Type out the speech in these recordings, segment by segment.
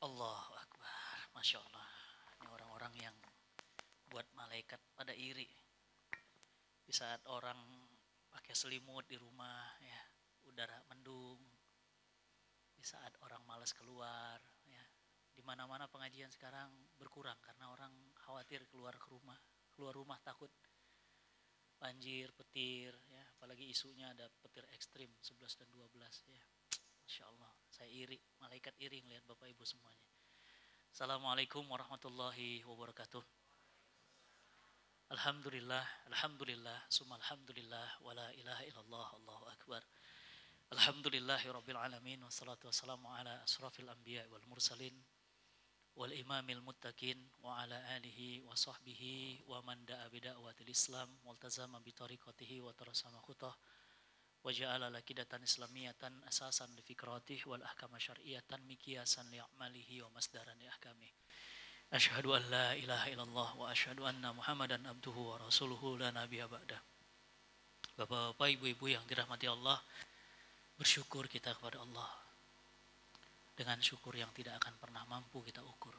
Allahu Akbar. Masya Allah. Ini orang-orang yang buat malaikat pada iri. Di saat orang pakai selimut di rumah, ya, udara mendung. Di saat orang malas keluar, ya. Di mana-mana pengajian sekarang berkurang karena orang khawatir keluar rumah takut banjir, petir, ya. Apalagi isunya ada petir ekstrim 11 dan 12, ya. Masya Allah, saya iri, malaikat iri ngelihat Bapak Ibu semuanya. Assalamualaikum warahmatullahi wabarakatuh. Alhamdulillah, alhamdulillah, summa alhamdulillah, wala ilaha illallah, Allahu akbar. Alhamdulillahi rabbil alamin, wassalatu wassalamu ala asrafil anbiya wal mursalin, wal imamil muttaqin, wa ala alihi wa sahbihi, wa man da'a bida'watil islam, waltazama bitariqatihi wa tarasama khutah, wa ja'ala lakidatan islamiyatan asasan li fikratih, wal ahkama syar'iyatan mikiasan li a'malihi wa masdaran li ahkamih. Asyhadu an la ilaha illallah wa asyhadu anna Muhammadan abduhu wa rasuluhu la nabiyya ba'da. Bapak-bapak, ibu-ibu yang dirahmati Allah, bersyukur kita kepada Allah dengan syukur yang tidak akan pernah mampu kita ukur.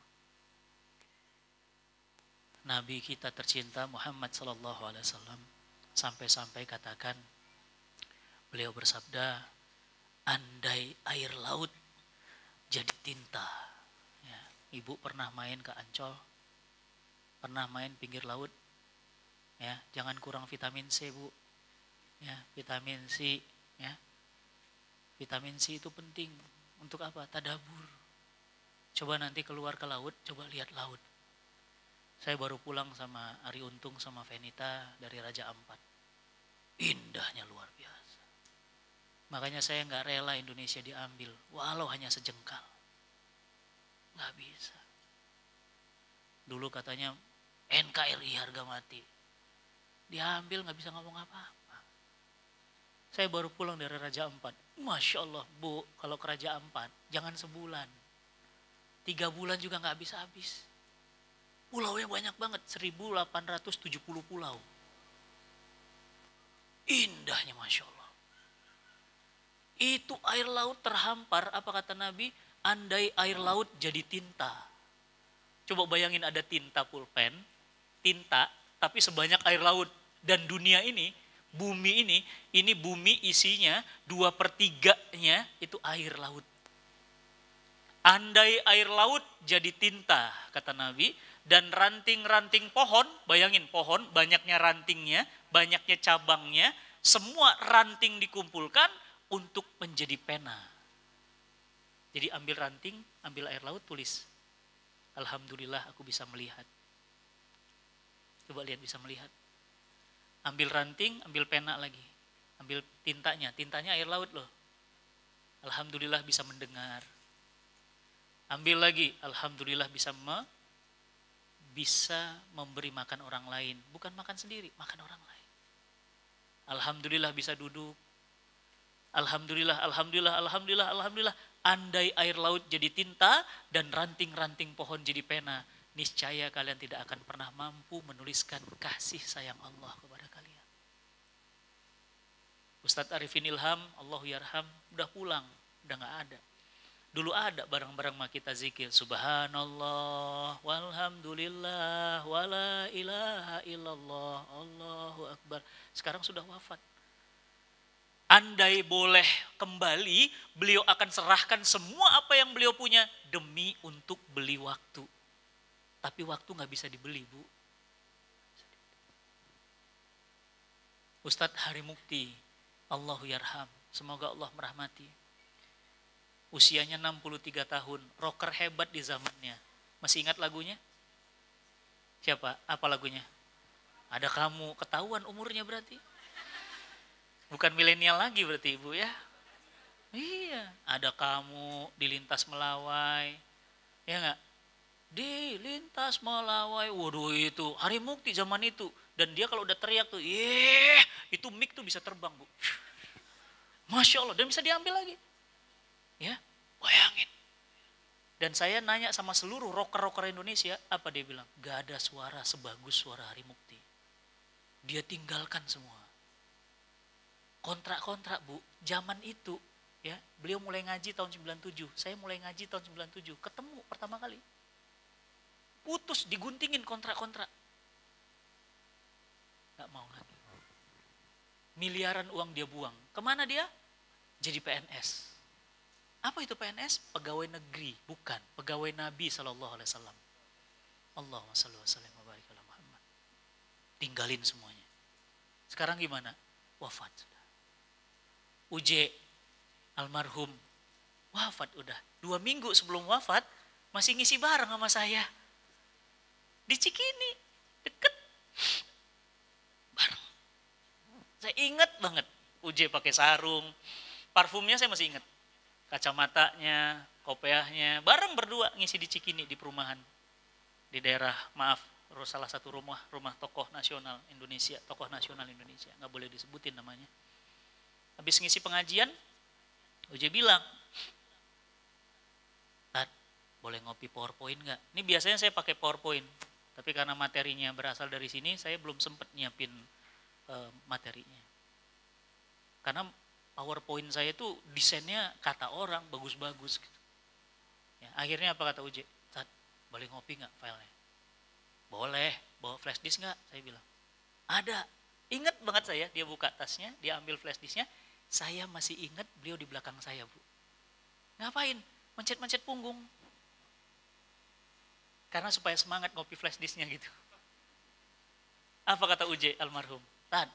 Nabi kita tercinta Muhammad sallallahu alaihi wasallam sampai-sampai katakan, beliau bersabda, andai air laut jadi tinta. Ya, ibu pernah main ke Ancol? Pernah main pinggir laut? Ya, jangan kurang vitamin C, Bu. Ya, vitamin C, ya. Vitamin C itu penting. Untuk apa? Tadabur. Coba nanti keluar ke laut, coba lihat laut. Saya baru pulang sama Ari Untung sama Venita dari Raja Ampat. Indahnya luar biasa. Makanya saya nggak rela Indonesia diambil, walau hanya sejengkal. Nggak bisa. Dulu katanya NKRI harga mati. Diambil nggak bisa ngomong apa-apa. Saya baru pulang dari Raja Ampat. Masya Allah, Bu, kalau ke Raja Ampat, jangan sebulan. 3 bulan juga nggak habis-habis. Pulaunya banyak banget, 1870 pulau. Indahnya Masya Allah. Itu air laut terhampar, apa kata Nabi? Andai air laut jadi tinta. Coba bayangin ada tinta pulpen, tinta, tapi sebanyak air laut. Dan dunia ini, bumi ini bumi isinya 2/3-nya itu air laut. Andai air laut jadi tinta, kata Nabi, dan ranting-ranting pohon, bayangin pohon, banyaknya rantingnya, banyaknya cabangnya, semua ranting dikumpulkan untuk menjadi pena. Jadi ambil ranting, ambil air laut, tulis, alhamdulillah aku bisa melihat. Coba lihat, bisa melihat. Ambil ranting, ambil pena lagi. Ambil tintanya air laut loh. Alhamdulillah bisa mendengar. Ambil lagi, alhamdulillah bisa memberi makan orang lain. Bukan makan sendiri, makan orang lain. Alhamdulillah bisa duduk. Alhamdulillah, alhamdulillah, alhamdulillah, alhamdulillah. Andai air laut jadi tinta dan ranting-ranting pohon jadi pena, niscaya kalian tidak akan pernah mampu menuliskan kasih sayang Allah kepada kalian. Ustadz Arifin Ilham, Allahu yarham, udah pulang, udah gak ada. Dulu ada bareng-bareng mah kita zikir, subhanallah, walhamdulillah, wala ilaha illallah, Allahu akbar. Sekarang sudah wafat. Andai boleh kembali, beliau akan serahkan semua apa yang beliau punya demi untuk beli waktu. Tapi waktu gak bisa dibeli, Bu. Ustadz Hari Mukti, Allahu yarham, semoga Allah merahmati. Usianya 63 tahun, rocker hebat di zamannya. Masih ingat lagunya? Siapa? Apa lagunya? Ada kamu, ketahuan umurnya berarti. Bukan milenial lagi berarti Ibu ya. Iya, ada kamu di lintas melawai. Ya enggak? Di lintas melawai. Waduh itu, Hari Mukti zaman itu. Dan dia kalau udah teriak tuh, itu mic tuh bisa terbang, Bu. Masya Allah, dan bisa diambil lagi. Ya, bayangin. Dan saya nanya sama seluruh rocker-rocker Indonesia, apa dia bilang? Gak ada suara sebagus suara Hari Mukti. Dia tinggalkan semua. Kontrak-kontrak, Bu, zaman itu Ya, beliau mulai ngaji tahun 97, saya mulai ngaji tahun 97, ketemu pertama kali. Putus, diguntingin kontrak-kontrak. Gak mau lagi. Miliaran uang dia buang. Kemana dia? Jadi PNS. Apa itu PNS? Pegawai negeri, bukan. Pegawai Nabi SAW. Allahumma salli wa sallim wa barik ala Muhammad. Tinggalin semuanya. Sekarang gimana? Wafat sudah. UJ almarhum wafat udah. 2 minggu sebelum wafat masih ngisi bareng sama saya. Di Cikini, deket. Bareng. Saya ingat banget. UJ pakai sarung. Parfumnya saya masih ingat. Kacamatanya, kopiahnya. Bareng berdua ngisi di Cikini di perumahan. Di daerah, salah satu rumah tokoh nasional Indonesia. Tokoh nasional Indonesia. Nggak boleh disebutin namanya. Habis ngisi pengajian, UJ bilang, Tad, boleh ngopi PowerPoint nggak? Ini biasanya saya pakai PowerPoint, tapi karena materinya berasal dari sini, saya belum sempat nyiapin materinya. Karena PowerPoint saya itu desainnya kata orang bagus-bagus. Gitu. Ya, akhirnya apa kata UJ? Tad, boleh ngopi nggak filenya? Boleh, bawa flash disk nggak? Saya bilang, ada. Ingat banget saya, dia buka tasnya, dia ambil flash disknya. Saya masih ingat beliau di belakang saya, Bu. Ngapain? Mencet-mencet punggung. Karena supaya semangat ngopi flash disknya gitu. Apa kata UJ almarhum? Tad,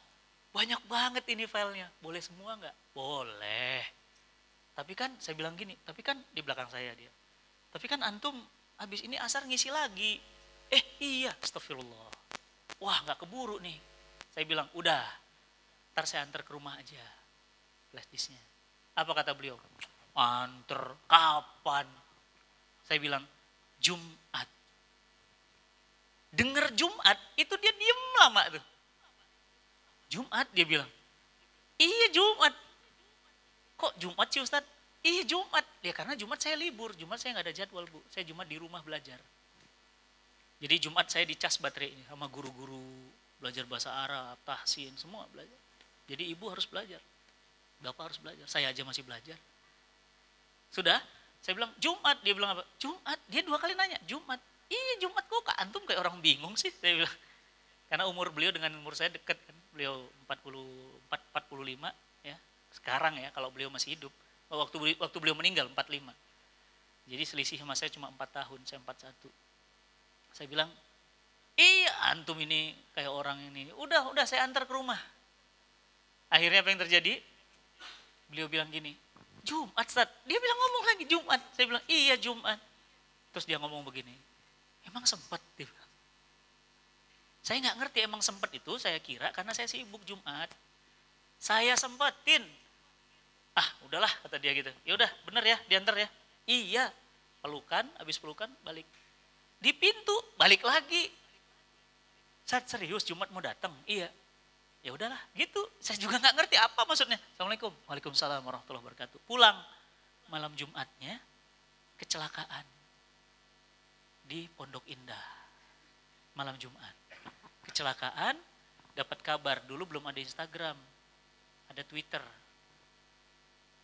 banyak banget ini filenya. Boleh semua nggak? Boleh. Tapi kan, saya bilang gini, tapi kan di belakang saya dia. Tapi kan antum habis ini asar ngisi lagi. Iya, astagfirullah. Wah, nggak keburu nih. Saya bilang, udah, ntar saya antar ke rumah aja. Flash disknya. Apa kata beliau? Antar, kapan? Saya bilang, Jumat. Dengar Jumat, itu dia diem lama tuh. Jumat, dia bilang. Iya Jumat. Kok Jumat sih Ustadz? Iya Jumat. Ya karena Jumat saya libur, Jumat saya nggak ada jadwal Bu. Saya Jumat di rumah belajar. Jadi Jumat saya dicas baterai ini sama guru-guru belajar bahasa Arab, tahsin, semua belajar. Jadi ibu harus belajar. Bapak harus belajar, saya aja masih belajar. Sudah, saya bilang Jumat, dia bilang apa? Jumat, dia 2 kali nanya, Jumat. Iya Jumat kok antum kayak orang bingung sih, saya bilang. Karena umur beliau dengan umur saya dekat kan, beliau 44, 45 ya. Sekarang ya kalau beliau masih hidup, waktu beliau meninggal 45. Jadi selisih sama saya cuma 4 tahun, saya 41. Saya bilang, iya antum ini kayak orang ini, udah saya antar ke rumah. Akhirnya apa yang terjadi? Beliau bilang gini, Jumat Ustaz. Dia bilang ngomong lagi Jumat. Saya bilang iya Jumat. Terus dia ngomong begini, emang sempat? Dia bilang. Saya nggak ngerti emang sempat itu, saya kira karena saya sibuk Jumat. Saya sempetin. Udahlah kata dia gitu. Ya udah bener ya diantar ya. Iya. Pelukan, habis pelukan balik. Di pintu balik lagi. Ustaz serius Jumat mau datang? Iya. Ya udahlah gitu, saya juga nggak ngerti apa maksudnya. Assalamualaikum, waalaikumsalam warahmatullahi wabarakatuh. Pulang malam Jumatnya kecelakaan di Pondok Indah malam Jumat. Kecelakaan, dapat kabar dulu belum ada Instagram, ada Twitter.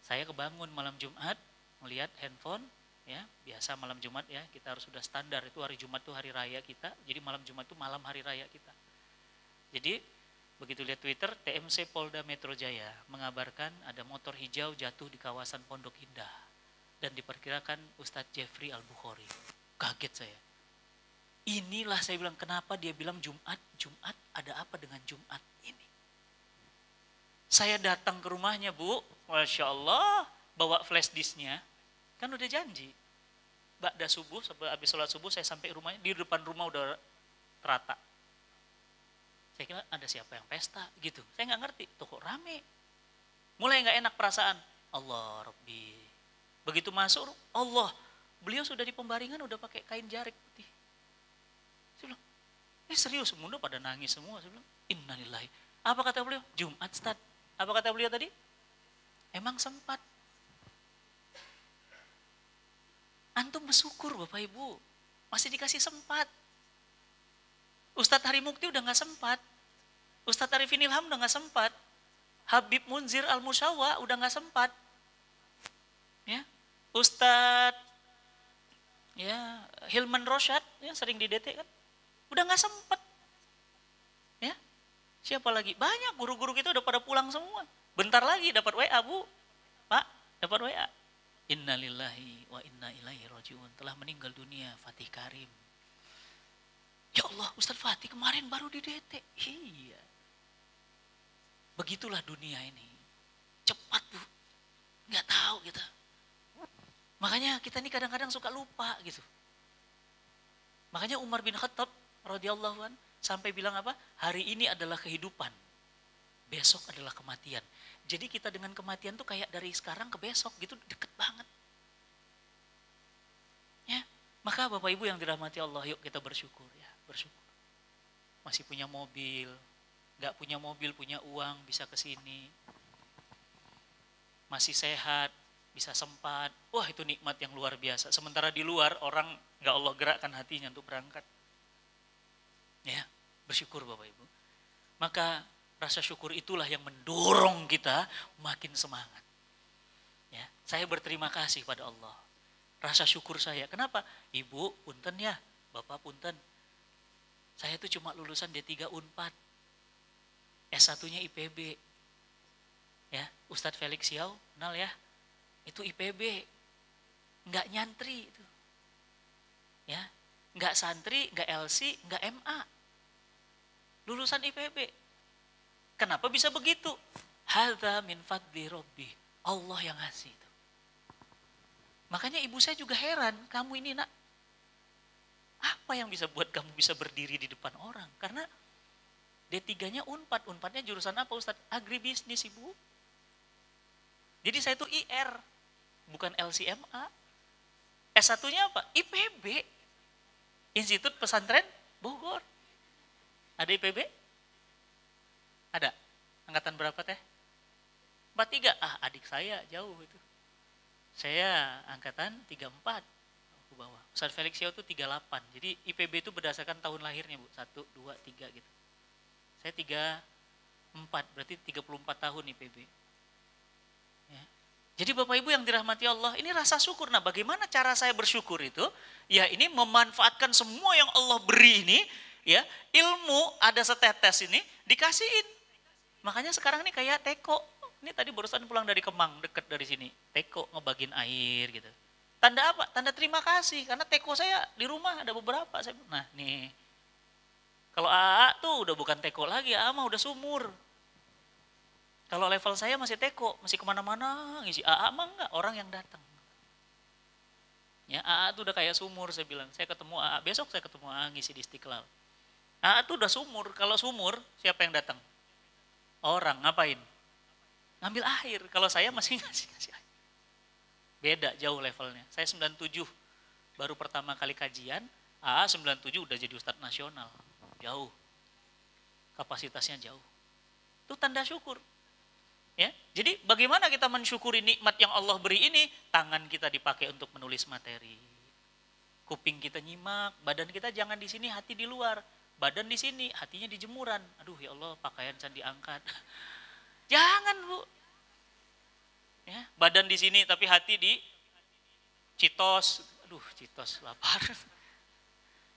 Saya kebangun malam Jumat melihat handphone, ya biasa malam Jumat ya kita harus sudah standar itu hari Jumat tuh hari raya kita. Jadi malam Jumat tuh malam hari raya kita. Jadi begitu lihat Twitter, TMC Polda Metro Jaya mengabarkan ada motor hijau jatuh di kawasan Pondok Indah dan diperkirakan Ustadz Jeffrey Al-Bukhari. Kaget saya. Inilah saya bilang kenapa dia bilang Jumat, ada apa dengan Jumat ini? Saya datang ke rumahnya Bu, Masya Allah, bawa flash disknya, kan udah janji. Ba'da subuh, habis sholat subuh saya sampai rumahnya, di depan rumah udah terata. Saya kira ada siapa yang pesta gitu. Saya nggak ngerti, tuh kok rame. Mulai nggak enak perasaan. Allah Rabbi. Begitu masuk, Allah. Beliau sudah di pembaringan udah pakai kain jarik putih. Saya bilang, serius semua pada nangis semua. Saya bilang, innalillahi. Apa kata beliau? Jumat Ustaz. Apa kata beliau tadi? Emang sempat. Antum bersyukur Bapak Ibu. Masih dikasih sempat. Ustadz Hari Mukti udah gak sempat. Ustadz Arifin Ilham udah gak sempat. Habib Munzir Al-Musyawa udah gak sempat. Ya, Ustadz ya Hilman Rosyad yang sering di DT kan, udah nggak sempet. Ya, siapa lagi? Banyak guru-guru kita udah pada pulang semua. Bentar lagi dapat WA, Bu. Pak, dapat WA. Innalillahi wa inna ilaihi rajiun. Telah meninggal dunia Fatih Karim. Ya Allah, Ustadz Fatih kemarin baru di DT. Iya. Begitulah dunia ini. Cepat, Bu. Nggak tahu kita. Makanya kita ini kadang-kadang suka lupa gitu. Makanya Umar bin Khattab radhiyallahu an sampai bilang apa? Hari ini adalah kehidupan. Besok adalah kematian. Jadi kita dengan kematian tuh kayak dari sekarang ke besok gitu, deket banget. Ya, maka Bapak Ibu yang dirahmati Allah, yuk kita bersyukur ya, bersyukur. Masih punya mobil, nggak punya mobil, punya uang, bisa ke sini. Masih sehat, bisa sempat. Wah, itu nikmat yang luar biasa. Sementara di luar orang nggak Allah gerakkan hatinya untuk berangkat. Ya, bersyukur Bapak Ibu. Maka rasa syukur itulah yang mendorong kita makin semangat. Ya, saya berterima kasih pada Allah. Rasa syukur saya. Kenapa? Ibu, punten ya. Bapak, punten. Saya itu cuma lulusan D3 Unpad. S1-nya IPB. Ya, Ustadz Felix Siau, kenal ya? Itu IPB. Enggak nyantri itu. Ya, enggak santri, enggak LC, enggak MA. Lulusan IPB. Kenapa bisa begitu? Hadza min fadli Rabbi. Allah yang ngasih itu. Makanya ibu saya juga heran, kamu ini nak, apa yang bisa buat kamu bisa berdiri di depan orang? Karena D3-nya Unpad, Unpadnya jurusan apa Ustadz? Agribisnis Ibu. Jadi saya itu IR, bukan LCMA. S1-nya apa? IPB. Institut Pesantren Bogor. Ada IPB? Ada? Angkatan berapa teh? 43? Ah, adik saya jauh itu. Saya angkatan 34. Aku bawa. Ustaz Felix Siau itu 38. Jadi IPB itu berdasarkan tahun lahirnya, Bu. 1, 2, 3 gitu. Saya 34, berarti 34 tahun IPB. Ya. Jadi Bapak Ibu yang dirahmati Allah, ini rasa syukur. Nah, bagaimana cara saya bersyukur itu? Ya, ini memanfaatkan semua yang Allah beri ini, ya. Ilmu ada setetes ini dikasihin. Makanya sekarang ini kayak teko. Ini tadi barusan pulang dari Kemang, dekat dari sini. Teko ngebagin air gitu. Tanda apa? Tanda terima kasih. Karena teko saya di rumah ada beberapa. Nah nih, kalau AA tuh udah bukan teko lagi, AA mah udah sumur. Kalau level saya masih teko, masih kemana-mana ngisi. AA mah enggak, orang yang datang. Ya, AA tuh udah kayak sumur, saya bilang. Saya ketemu AA, besok saya ketemu AA ngisi di Istiqlal. AA tuh udah sumur, kalau sumur siapa yang datang? Orang, ngapain? Ngambil air, kalau saya masih ngasih air. Beda, jauh levelnya. Saya 97, baru pertama kali kajian, AA 97 udah jadi Ustadz Nasional. Jauh, kapasitasnya jauh. Itu tanda syukur. Ya, jadi bagaimana kita mensyukuri nikmat yang Allah beri ini? Tangan kita dipakai untuk menulis materi. Kuping kita nyimak, badan kita jangan di sini, hati di luar. Badan di sini, hatinya di jemuran. Aduh ya Allah, pakaian can diangkat. Jangan Bu. Ya, badan di sini tapi hati di Citos. Aduh, Citos lapar.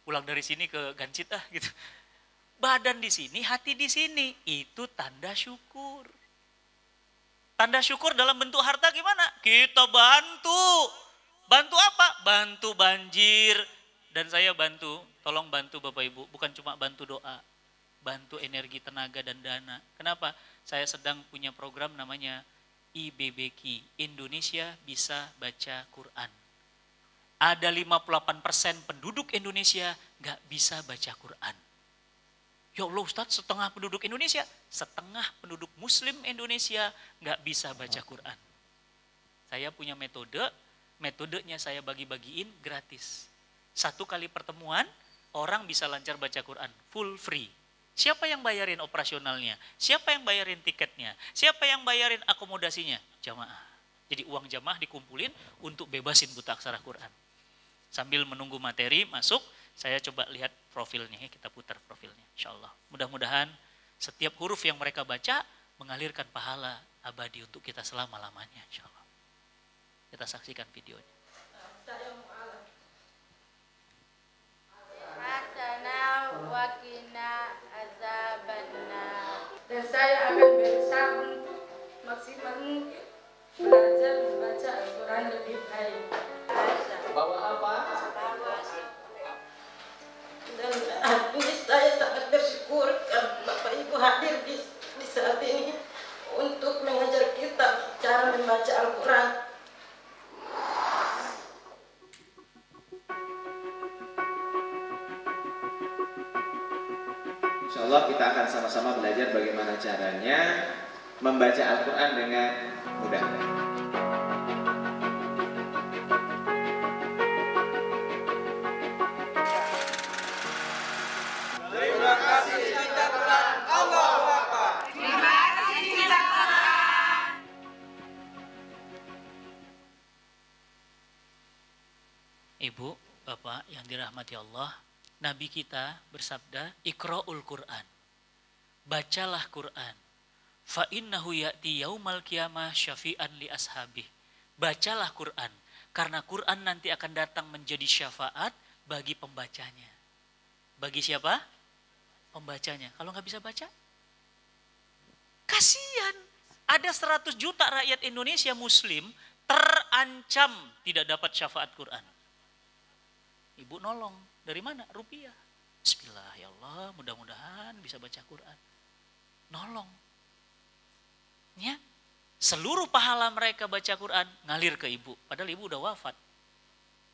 Pulang dari sini ke Gancit gitu. Badan di sini, hati di sini. Itu tanda syukur. Tanda syukur dalam bentuk harta gimana? Kita bantu. Bantu apa? Bantu banjir. Dan saya bantu, tolong bantu Bapak Ibu, bukan cuma bantu doa, bantu energi, tenaga, dan dana. Kenapa? Saya sedang punya program namanya IBBQ, Indonesia Bisa Baca Quran. Ada 58% penduduk Indonesia gak bisa baca Quran. Ya Allah Ustadz, setengah penduduk Indonesia, setengah penduduk Muslim Indonesia gak bisa baca Quran. Saya punya metodenya saya bagi-bagiin gratis. 1 kali pertemuan, orang bisa lancar baca Quran, full free. Siapa yang bayarin operasionalnya? Siapa yang bayarin tiketnya? Siapa yang bayarin akomodasinya? Jamaah. Jadi uang jamaah dikumpulin untuk bebasin buta aksara Quran. Sambil menunggu materi masuk, saya coba lihat profilnya, kita putar profilnya, insya Allah. Mudah-mudahan setiap huruf yang mereka baca mengalirkan pahala abadi untuk kita selama-lamanya, insya Allah. Kita saksikan videonya. Dan saya akan berusaha untuk maksimal mungkin belajar membaca Al-Quran lebih baik. Bawa apa? Dan ini saya sangat bersyukur karena Bapak Ibu hadir di saat ini untuk mengajar kita cara membaca Al-Quran. Insya Allah kita akan sama-sama belajar bagaimana caranya membaca Al-Quran dengan mudah. Terima kasih Cinta Quran. Allahu Akbar. Terima kasih Cinta Quran. Ibu, Bapak yang dirahmati Allah, Nabi kita bersabda, Iqra'ul Quran. Bacalah Quran. Fa innahu ya'ti yaumal qiyamah syafi'an li ashabih. Bacalah Quran, karena Quran nanti akan datang menjadi syafaat bagi pembacanya. Bagi siapa? Pembacanya. Kalau nggak bisa baca, kasihan. Ada 100 juta rakyat Indonesia Muslim terancam tidak dapat syafaat Quran. Ibu nolong. Dari mana? Rupiah. Bismillah, ya Allah, mudah-mudahan bisa baca Quran. Nolong. Ya. Seluruh pahala mereka baca Quran ngalir ke ibu. Padahal ibu udah wafat.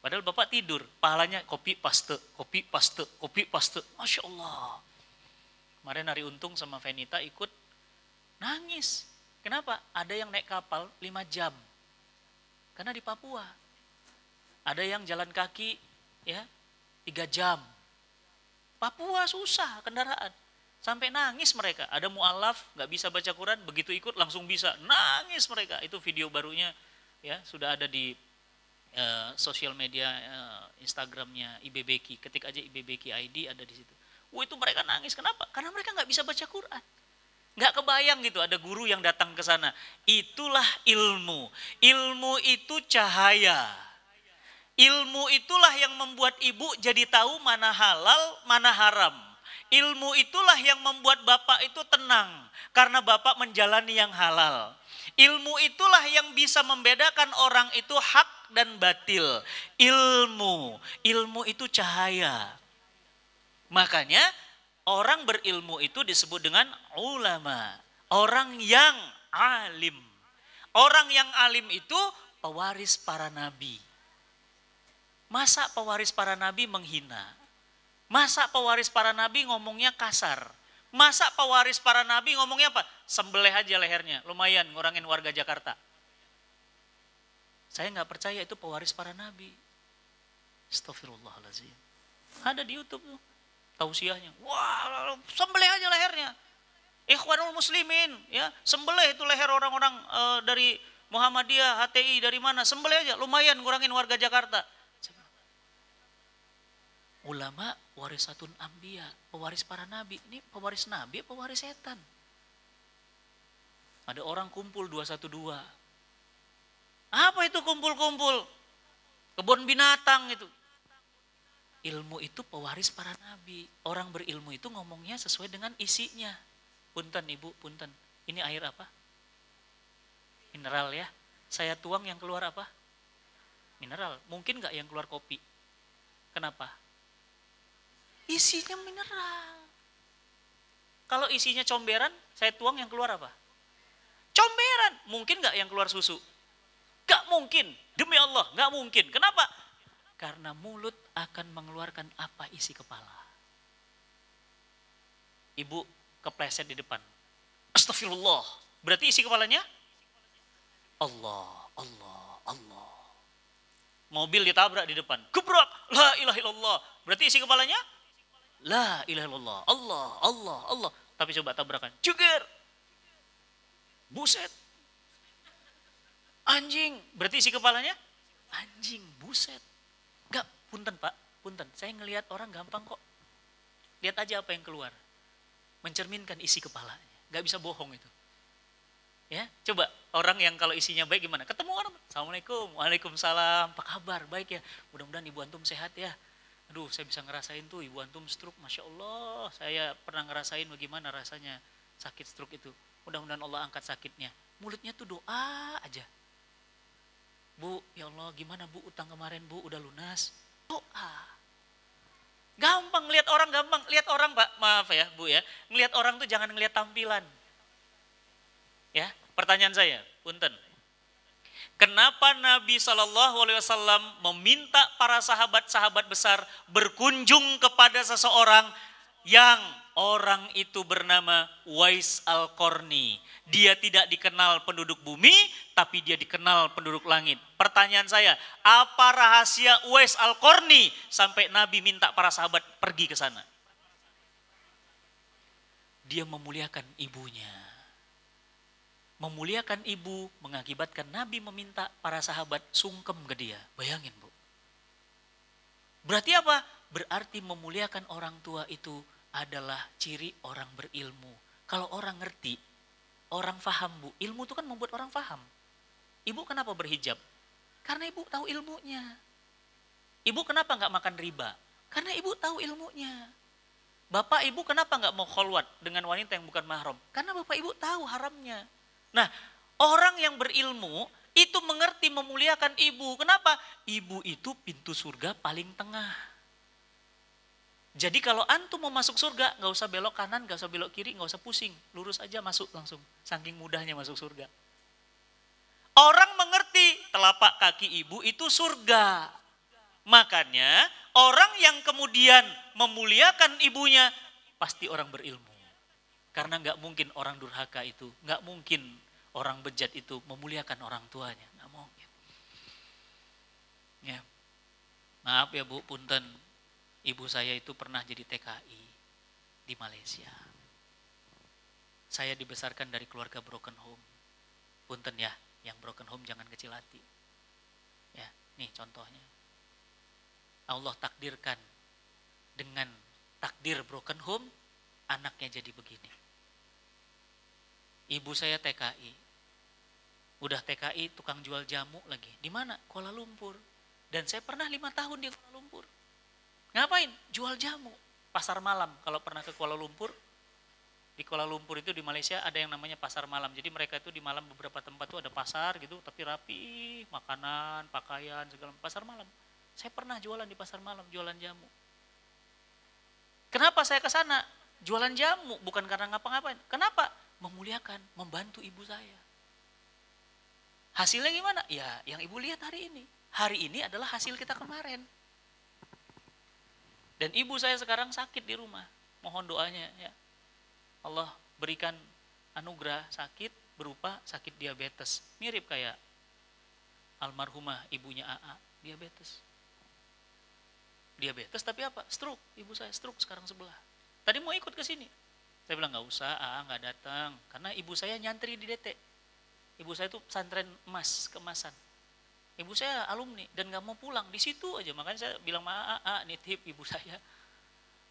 Padahal bapak tidur. Pahalanya kopi paste, kopi paste, kopi paste. Masya Allah. Kemarin hari untung sama Venita ikut nangis. Kenapa? Ada yang naik kapal 5 jam. Karena di Papua. Ada yang jalan kaki ya 3 jam. Papua susah kendaraan. Sampai nangis mereka. Ada mu'alaf gak bisa baca Quran, begitu ikut langsung bisa. Nangis mereka. Itu video barunya ya sudah ada di sosial media Instagramnya IBBK. Ketik aja IBBK ID ada di situ. Itu mereka nangis. Kenapa? Karena mereka gak bisa baca Quran. Gak kebayang gitu ada guru yang datang ke sana. Itulah ilmu. Ilmu itu cahaya. Ilmu itulah yang membuat ibu jadi tahu mana halal, mana haram. Ilmu itulah yang membuat bapak itu tenang karena bapak menjalani yang halal. Ilmu itulah yang bisa membedakan orang itu hak dan batil. Ilmu itu cahaya. Makanya orang berilmu itu disebut dengan ulama. Orang yang alim. Orang yang alim itu pewaris para nabi. Masa pewaris para nabi menghina? Masa pewaris para nabi ngomongnya kasar? Masa pewaris para nabi ngomongnya apa? Sembelih aja lehernya, lumayan ngurangin warga Jakarta. Saya nggak percaya itu pewaris para nabi. Astagfirullahaladzim. Ada di YouTube tuh, tausiahnya. Wah, sembelih aja lehernya. Ikhwanul muslimin, ya sembelih itu leher orang-orang dari Muhammadiyah, HTI, dari mana? Sembelih aja, lumayan ngurangin warga Jakarta. Ulama warisatun ambiya, pewaris para nabi. Ini pewaris nabi, pewaris setan. Ada orang kumpul 212. Apa itu kumpul-kumpul? Kebun binatang itu. Ilmu itu pewaris para nabi. Orang berilmu itu ngomongnya sesuai dengan isinya. Punten ibu, punten. Ini air apa? Mineral ya. Saya tuang yang keluar apa? Mineral. Mungkin gak yang keluar kopi? Kenapa? Isinya mineral. Kalau isinya comberan, saya tuang yang keluar apa? Comberan. Mungkin gak yang keluar susu? Gak mungkin. Demi Allah, gak mungkin. Kenapa? Karena mulut akan mengeluarkan apa isi kepala. Ibu kepleset di depan. Astagfirullah. Berarti isi kepalanya? Allah, Allah, Allah. Mobil ditabrak di depan. Gebrak. La ilaha illallah. Berarti isi kepalanya? La ilaha illallah. Allah, Allah, Allah. Tapi coba tabrakan. Jugir. Buset. Anjing. Berarti isi kepalanya? Anjing, buset. Enggak, punten Pak. Punten. Saya ngelihat orang gampang kok. Lihat aja apa yang keluar. Mencerminkan isi kepalanya. Enggak bisa bohong itu. Ya, coba orang yang kalau isinya baik gimana? Ketemu orang, Assalamualaikum, Waalaikumsalam, apa kabar? Baik ya, mudah-mudahan ibu antum sehat ya. Aduh, saya bisa ngerasain tuh ibu antum stroke, Masya Allah. Saya pernah ngerasain bagaimana rasanya sakit stroke itu. Mudah-mudahan Allah angkat sakitnya. Mulutnya tuh doa aja. Bu, ya Allah gimana bu utang kemarin bu, udah lunas? Doa. Gampang, lihat orang gampang. Lihat orang Pak, maaf ya Bu ya. Ngelihat orang tuh jangan ngelihat tampilan. Ya, pertanyaan saya, punten. Kenapa Nabi SAW meminta para sahabat-sahabat besar berkunjung kepada seseorang yang orang itu bernama Uwais Al-Qarni. Dia tidak dikenal penduduk bumi, tapi dia dikenal penduduk langit. Pertanyaan saya, apa rahasia Uwais Al-Qarni sampai Nabi minta para sahabat pergi ke sana? Dia memuliakan ibunya. Memuliakan ibu mengakibatkan Nabi meminta para sahabat sungkem ke dia. Bayangin Bu. Berarti apa? Berarti memuliakan orang tua itu adalah ciri orang berilmu. Kalau orang ngerti, orang faham Bu. Ilmu itu kan membuat orang faham. Ibu kenapa berhijab? Karena ibu tahu ilmunya. Ibu kenapa nggak makan riba? Karena ibu tahu ilmunya. Bapak ibu kenapa nggak mau kholwat dengan wanita yang bukan mahram? Karena bapak ibu tahu haramnya. Nah, orang yang berilmu itu mengerti memuliakan ibu. Kenapa? Ibu itu pintu surga paling tengah. Jadi kalau antum mau masuk surga, nggak usah belok kanan, nggak usah belok kiri, nggak usah pusing. Lurus aja masuk langsung. Saking mudahnya masuk surga. Orang mengerti telapak kaki ibu itu surga. Makanya orang yang kemudian memuliakan ibunya, pasti orang berilmu. Karena nggak mungkin orang durhaka itu, nggak mungkin orang bejat itu memuliakan orang tuanya, nggak mungkin. Ya, maaf ya Bu, punten, ibu saya itu pernah jadi TKI di Malaysia. Saya dibesarkan dari keluarga broken home. Punten ya, yang broken home jangan kecil hati. Ya, nih contohnya. Allah takdirkan dengan takdir broken home, anaknya jadi begini. Ibu saya TKI. Udah TKI tukang jual jamu lagi. Di mana? Kuala Lumpur. Dan saya pernah 5 tahun di Kuala Lumpur. Ngapain? Jual jamu. Pasar malam. Kalau pernah ke Kuala Lumpur, di Kuala Lumpur itu di Malaysia ada yang namanya pasar malam. Jadi mereka itu di malam beberapa tempat itu ada pasar gitu, tapi rapi, makanan, pakaian, segala pasar malam. Saya pernah jualan di pasar malam, jualan jamu. Kenapa saya ke sana? Jualan jamu, bukan karena ngapa-ngapain. Kenapa? Memuliakan, membantu ibu saya. Hasilnya gimana? Ya, yang ibu lihat hari ini. Hari ini adalah hasil kita kemarin. Dan ibu saya sekarang sakit di rumah. Mohon doanya ya. Allah berikan anugerah sakit berupa sakit diabetes. Mirip kayak almarhumah ibunya AA, diabetes. Diabetes tapi apa? Stroke. Ibu saya stroke sekarang sebelah. Tadi mau ikut ke sini. Saya bilang nggak usah, nggak datang. Karena ibu saya nyantri di DT. Ibu saya itu pesantren emas, keemasan. Ibu saya alumni dan nggak mau pulang di situ aja. Makanya saya bilang sama nitip ibu saya.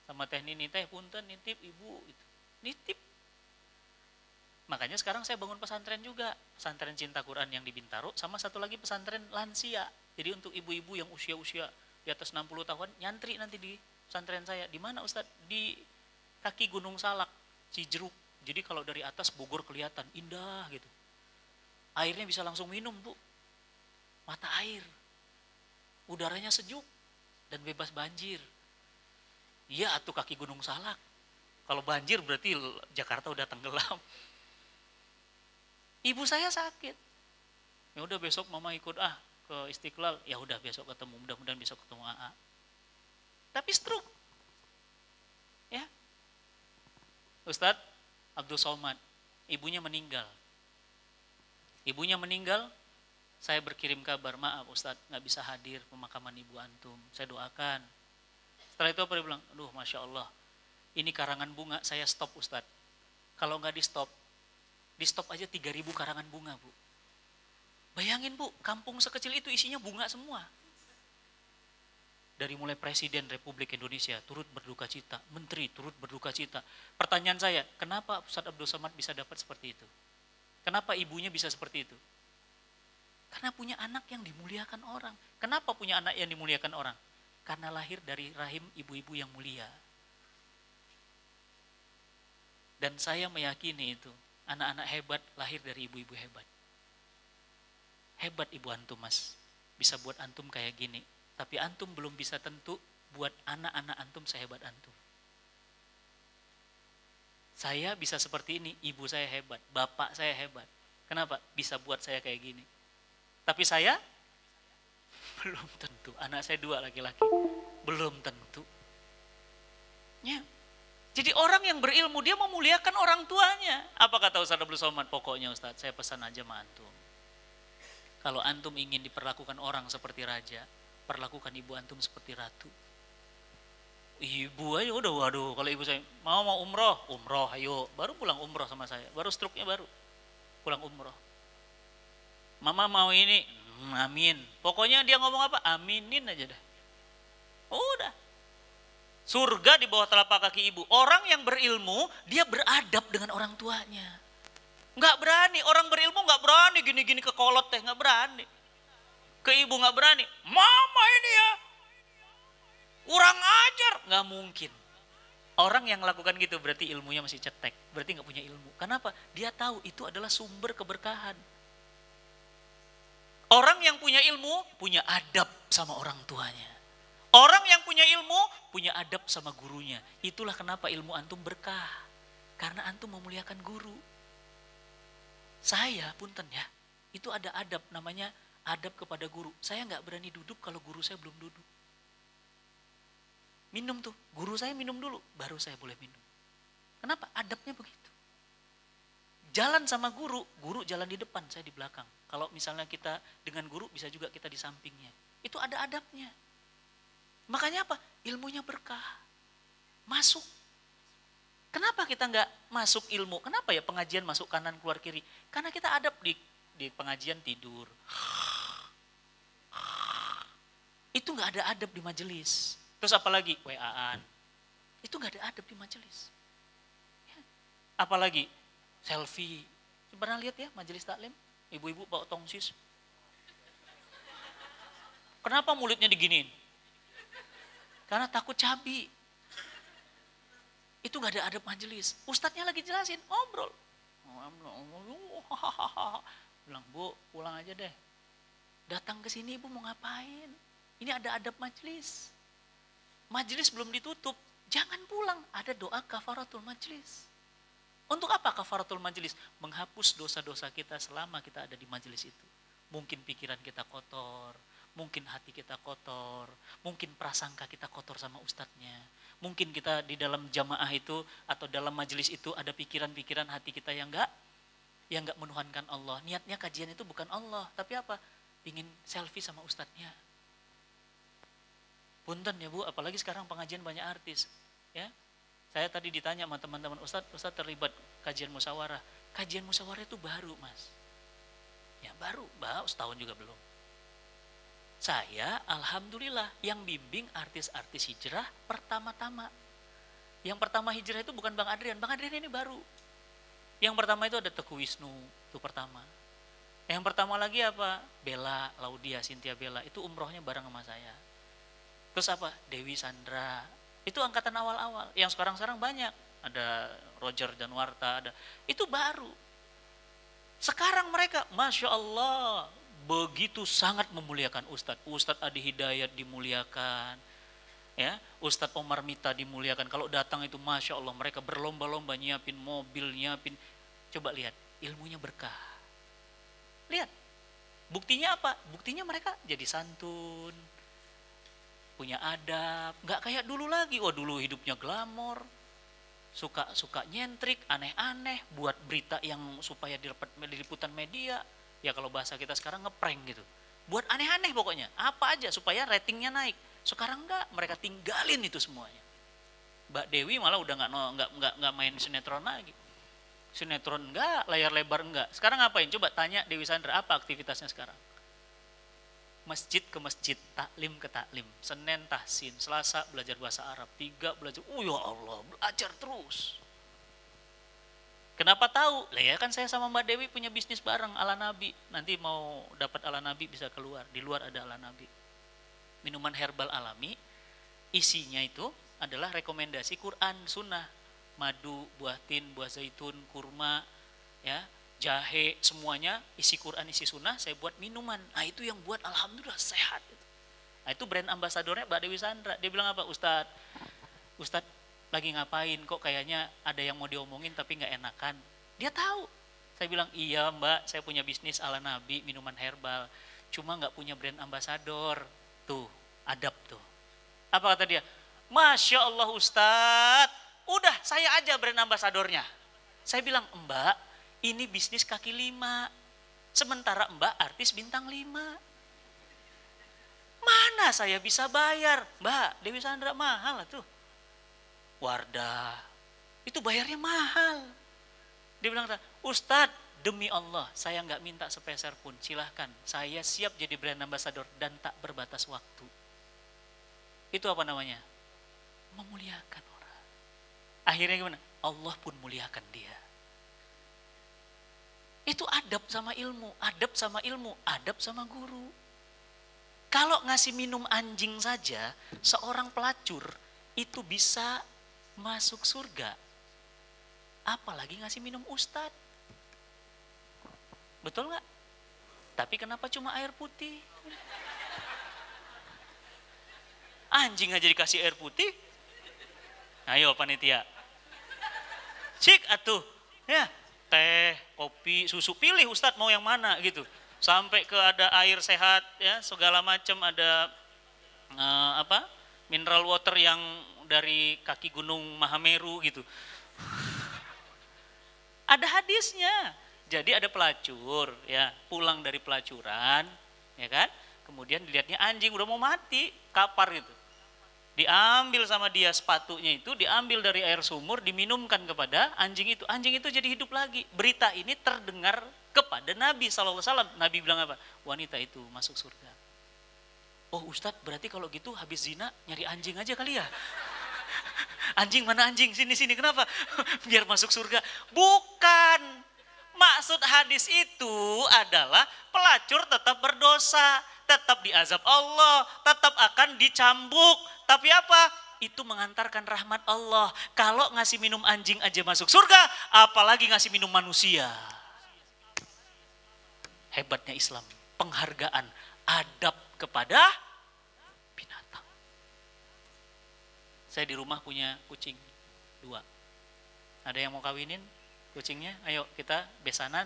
Sama teh Nini, teh punten nitip ibu. Gitu. Nitip. Makanya sekarang saya bangun pesantren juga. Pesantren Cinta Quran yang di Bintaro. Sama satu lagi pesantren lansia. Jadi untuk ibu-ibu yang usia-usia di atas 60 tahun nyantri nanti di pesantren saya. Di mana Ustadz? Di kaki Gunung Salak. Cijeruk. Jadi kalau dari atas Bogor kelihatan indah gitu. Airnya bisa langsung minum Bu. Mata air. Udaranya sejuk dan bebas banjir. Iya atuh kaki Gunung Salak. Kalau banjir berarti Jakarta udah tenggelam. Ibu saya sakit. Ya udah besok mama ikut ke Istiqlal. Ya udah besok ketemu, mudah-mudahan besok ketemu AA. Tapi stroke. Ya. Ustadz Abdul Somad, ibunya meninggal. Ibunya meninggal, saya berkirim kabar, maaf Ustadz nggak bisa hadir pemakaman ibu antum. Saya doakan. Setelah itu apa dia bilang, aduh Masya Allah, ini karangan bunga saya stop Ustadz. Kalau nggak di stop aja 3.000 karangan bunga Bu. Bayangin Bu, kampung sekecil itu isinya bunga semua. Dari mulai Presiden Republik Indonesia turut berduka cita, Menteri turut berduka cita. Pertanyaan saya, kenapa Ustadz Abdul Somad bisa dapat seperti itu? Kenapa ibunya bisa seperti itu? Karena punya anak yang dimuliakan orang. Kenapa punya anak yang dimuliakan orang? Karena lahir dari rahim ibu-ibu yang mulia. Dan saya meyakini itu, anak-anak hebat lahir dari ibu-ibu hebat. Hebat ibu antum mas, bisa buat antum kayak gini. Tapi antum belum bisa tentu buat anak-anak antum sehebat antum. Saya bisa seperti ini, ibu saya hebat, bapak saya hebat. Kenapa? Bisa buat saya kayak gini. Tapi saya belum tentu. Anak saya 2 laki-laki, belum tentu. Ya. Jadi orang yang berilmu dia memuliakan orang tuanya. Apa kata Ustaz Abdul Somad? Pokoknya Ustaz, saya pesan aja sama antum. Kalau antum ingin diperlakukan orang seperti raja, perlakukan ibu antum seperti ratu. Ibu aja udah, waduh, kalau ibu saya mau umroh, ayo, baru pulang umroh sama saya, baru struknya baru pulang umroh. Mama mau ini, amin. Pokoknya dia ngomong apa, aminin aja dah. Udah. Surga di bawah telapak kaki ibu. Orang yang berilmu, dia beradab dengan orang tuanya. Nggak berani, orang berilmu nggak berani gini-gini ke kolot teh, nggak berani. Ke ibu nggak berani, mama ini ya, kurang ajar, nggak mungkin. Orang yang melakukan gitu berarti ilmunya masih cetek, berarti nggak punya ilmu. Kenapa? Dia tahu itu adalah sumber keberkahan. Orang yang punya ilmu punya adab sama orang tuanya. Orang yang punya ilmu punya adab sama gurunya. Itulah kenapa ilmu antum berkah. Karena antum memuliakan guru. Saya punten ya, itu ada adab namanya adab kepada guru. Saya nggak berani duduk kalau guru saya belum duduk. Minum tuh, guru saya minum dulu, baru saya boleh minum. Kenapa? Adabnya begitu. Jalan sama guru, guru jalan di depan, saya di belakang. Kalau misalnya kita dengan guru, bisa juga kita di sampingnya. Itu ada adabnya. Makanya apa? Ilmunya berkah. Masuk. Kenapa kita nggak masuk ilmu? Kenapa ya pengajian masuk kanan keluar kiri? Karena kita adab di pengajian tidur. Itu nggak ada adab di majelis. Terus apalagi WA-an. Itu nggak ada adab di majelis. Ya. Apalagi selfie. Pernah lihat ya majelis taklim? Ibu-ibu bawa tongsis. Kenapa mulutnya diginiin? Karena takut cabi. Itu nggak ada adab majelis. Ustadznya lagi jelasin, ngobrol. Bilang, Bu, pulang aja deh. Datang ke sini Ibu mau ngapain? Ini ada adab majelis. Majelis belum ditutup, jangan pulang. Ada doa kafaratul majelis. Untuk apa kafaratul majelis? Menghapus dosa-dosa kita selama kita ada di majelis itu. Mungkin pikiran kita kotor, mungkin hati kita kotor, mungkin prasangka kita kotor sama ustadznya. Mungkin kita di dalam jamaah itu atau dalam majelis itu ada pikiran-pikiran hati kita yang enggak menuhankan Allah. Niatnya kajian itu bukan Allah, tapi apa? Pingin selfie sama ustadznya. Punten ya Bu, apalagi sekarang pengajian banyak artis. Ya, saya tadi ditanya sama teman-teman Ustadz terlibat kajian musyawarah. Kajian musyawarah itu baru Mas. Ya baru setahun juga belum. Saya alhamdulillah yang bimbing artis-artis hijrah pertama-tama. Yang pertama hijrah itu bukan Bang Adrian ini baru. Yang pertama itu ada Teguh Wisnu, itu pertama. Yang pertama lagi apa? Bella, Laudia, Cynthia Bella, itu umrohnya bareng sama saya. Terus apa? Dewi Sandra, itu angkatan awal-awal. Yang sekarang-sekarang banyak, ada Roger Danwarta, ada. Itu baru. Sekarang mereka, Masya Allah, begitu sangat memuliakan Ustadz. Ustadz Adi Hidayat dimuliakan, ya, Ustadz Omar Mita dimuliakan. Kalau datang itu Masya Allah, mereka berlomba-lomba nyiapin mobil, nyiapin. Coba lihat, ilmunya berkah. Lihat, buktinya apa? Buktinya mereka jadi santun, punya adab, nggak kayak dulu lagi. Wah dulu hidupnya glamor, suka nyentrik, aneh-aneh, buat berita yang supaya di liputan media. Ya kalau bahasa kita sekarang ngeprank gitu. Buat aneh-aneh pokoknya, apa aja supaya ratingnya naik. Sekarang enggak, mereka tinggalin itu semuanya. Mbak Dewi malah udah nggak main sinetron lagi. Sinetron enggak, layar lebar enggak. Sekarang ngapain? Coba tanya Dewi Sandra, apa aktivitasnya sekarang? Masjid ke masjid, taklim ke taklim. Senin tahsin, Selasa belajar bahasa Arab, 3 belajar. Oh ya Allah, belajar terus. Kenapa tahu? Lah ya kan saya sama Mbak Dewi punya bisnis bareng ala Nabi. Nanti mau dapat ala Nabi bisa keluar. Di luar ada ala Nabi. Minuman herbal alami, isinya itu adalah rekomendasi Quran, sunnah. Madu, buah tin, buah zaitun, kurma, ya, jahe, semuanya isi Quran, isi sunnah, saya buat minuman. Nah itu yang buat alhamdulillah sehat. Nah itu brand ambasadornya Mbak Dewi Sandra. Dia bilang apa? Ustadz lagi ngapain kok kayaknya ada yang mau diomongin tapi gak enakan. Dia tahu. Saya bilang iya Mbak, saya punya bisnis ala Nabi, minuman herbal. Cuma gak punya brand ambasador. Tuh, adab tuh. Apa kata dia? Masya Allah Ustadz, udah saya aja brand ambasadornya. Saya bilang Mbak, ini bisnis kaki 5. Sementara Mbak artis bintang 5. Mana saya bisa bayar? Mbak Dewi Sandra mahal lah tuh. Wardah, itu bayarnya mahal. Dia bilang, Ustadz demi Allah saya nggak minta sepeser pun, silahkan. Saya siap jadi brand ambassador dan tak berbatas waktu. Itu apa namanya? Memuliakan orang. Akhirnya gimana? Allah pun muliakan dia. Itu adab sama ilmu, adab sama ilmu, adab sama guru. Kalau ngasih minum anjing saja, seorang pelacur itu bisa masuk surga. Apalagi ngasih minum ustadz. Betul nggak? Tapi kenapa cuma air putih? Anjing aja dikasih air putih. Ayo panitia. Cik atuh. Ya, teh, kopi, susu, pilih ustadz mau yang mana gitu. Sampai ke ada air sehat ya, segala macam, ada mineral water yang dari kaki gunung Mahameru gitu. Ada hadisnya. Jadi ada pelacur ya, pulang dari pelacuran ya kan. Kemudian dilihatnya anjing udah mau mati, kapar gitu. Diambil sama dia sepatunya itu, diambil dari air sumur, diminumkan kepada anjing itu. Anjing itu jadi hidup lagi. Berita ini terdengar kepada Nabi SAW. Nabi bilang apa? Wanita itu masuk surga. Oh Ustadz, berarti kalau gitu habis zina nyari anjing aja kali ya? Anjing mana anjing? Sini, kenapa? Biar masuk surga. Bukan. Maksud hadis itu adalah pelacur tetap berdosa, tetap diazab Allah, tetap akan dicambuk. Tapi apa? Itu mengantarkan rahmat Allah. Kalau ngasih minum anjing aja masuk surga, apalagi ngasih minum manusia. Hebatnya Islam, penghargaan, adab kepada binatang. Saya di rumah punya kucing 2. Ada yang mau kawinin kucingnya? Ayo kita besanan.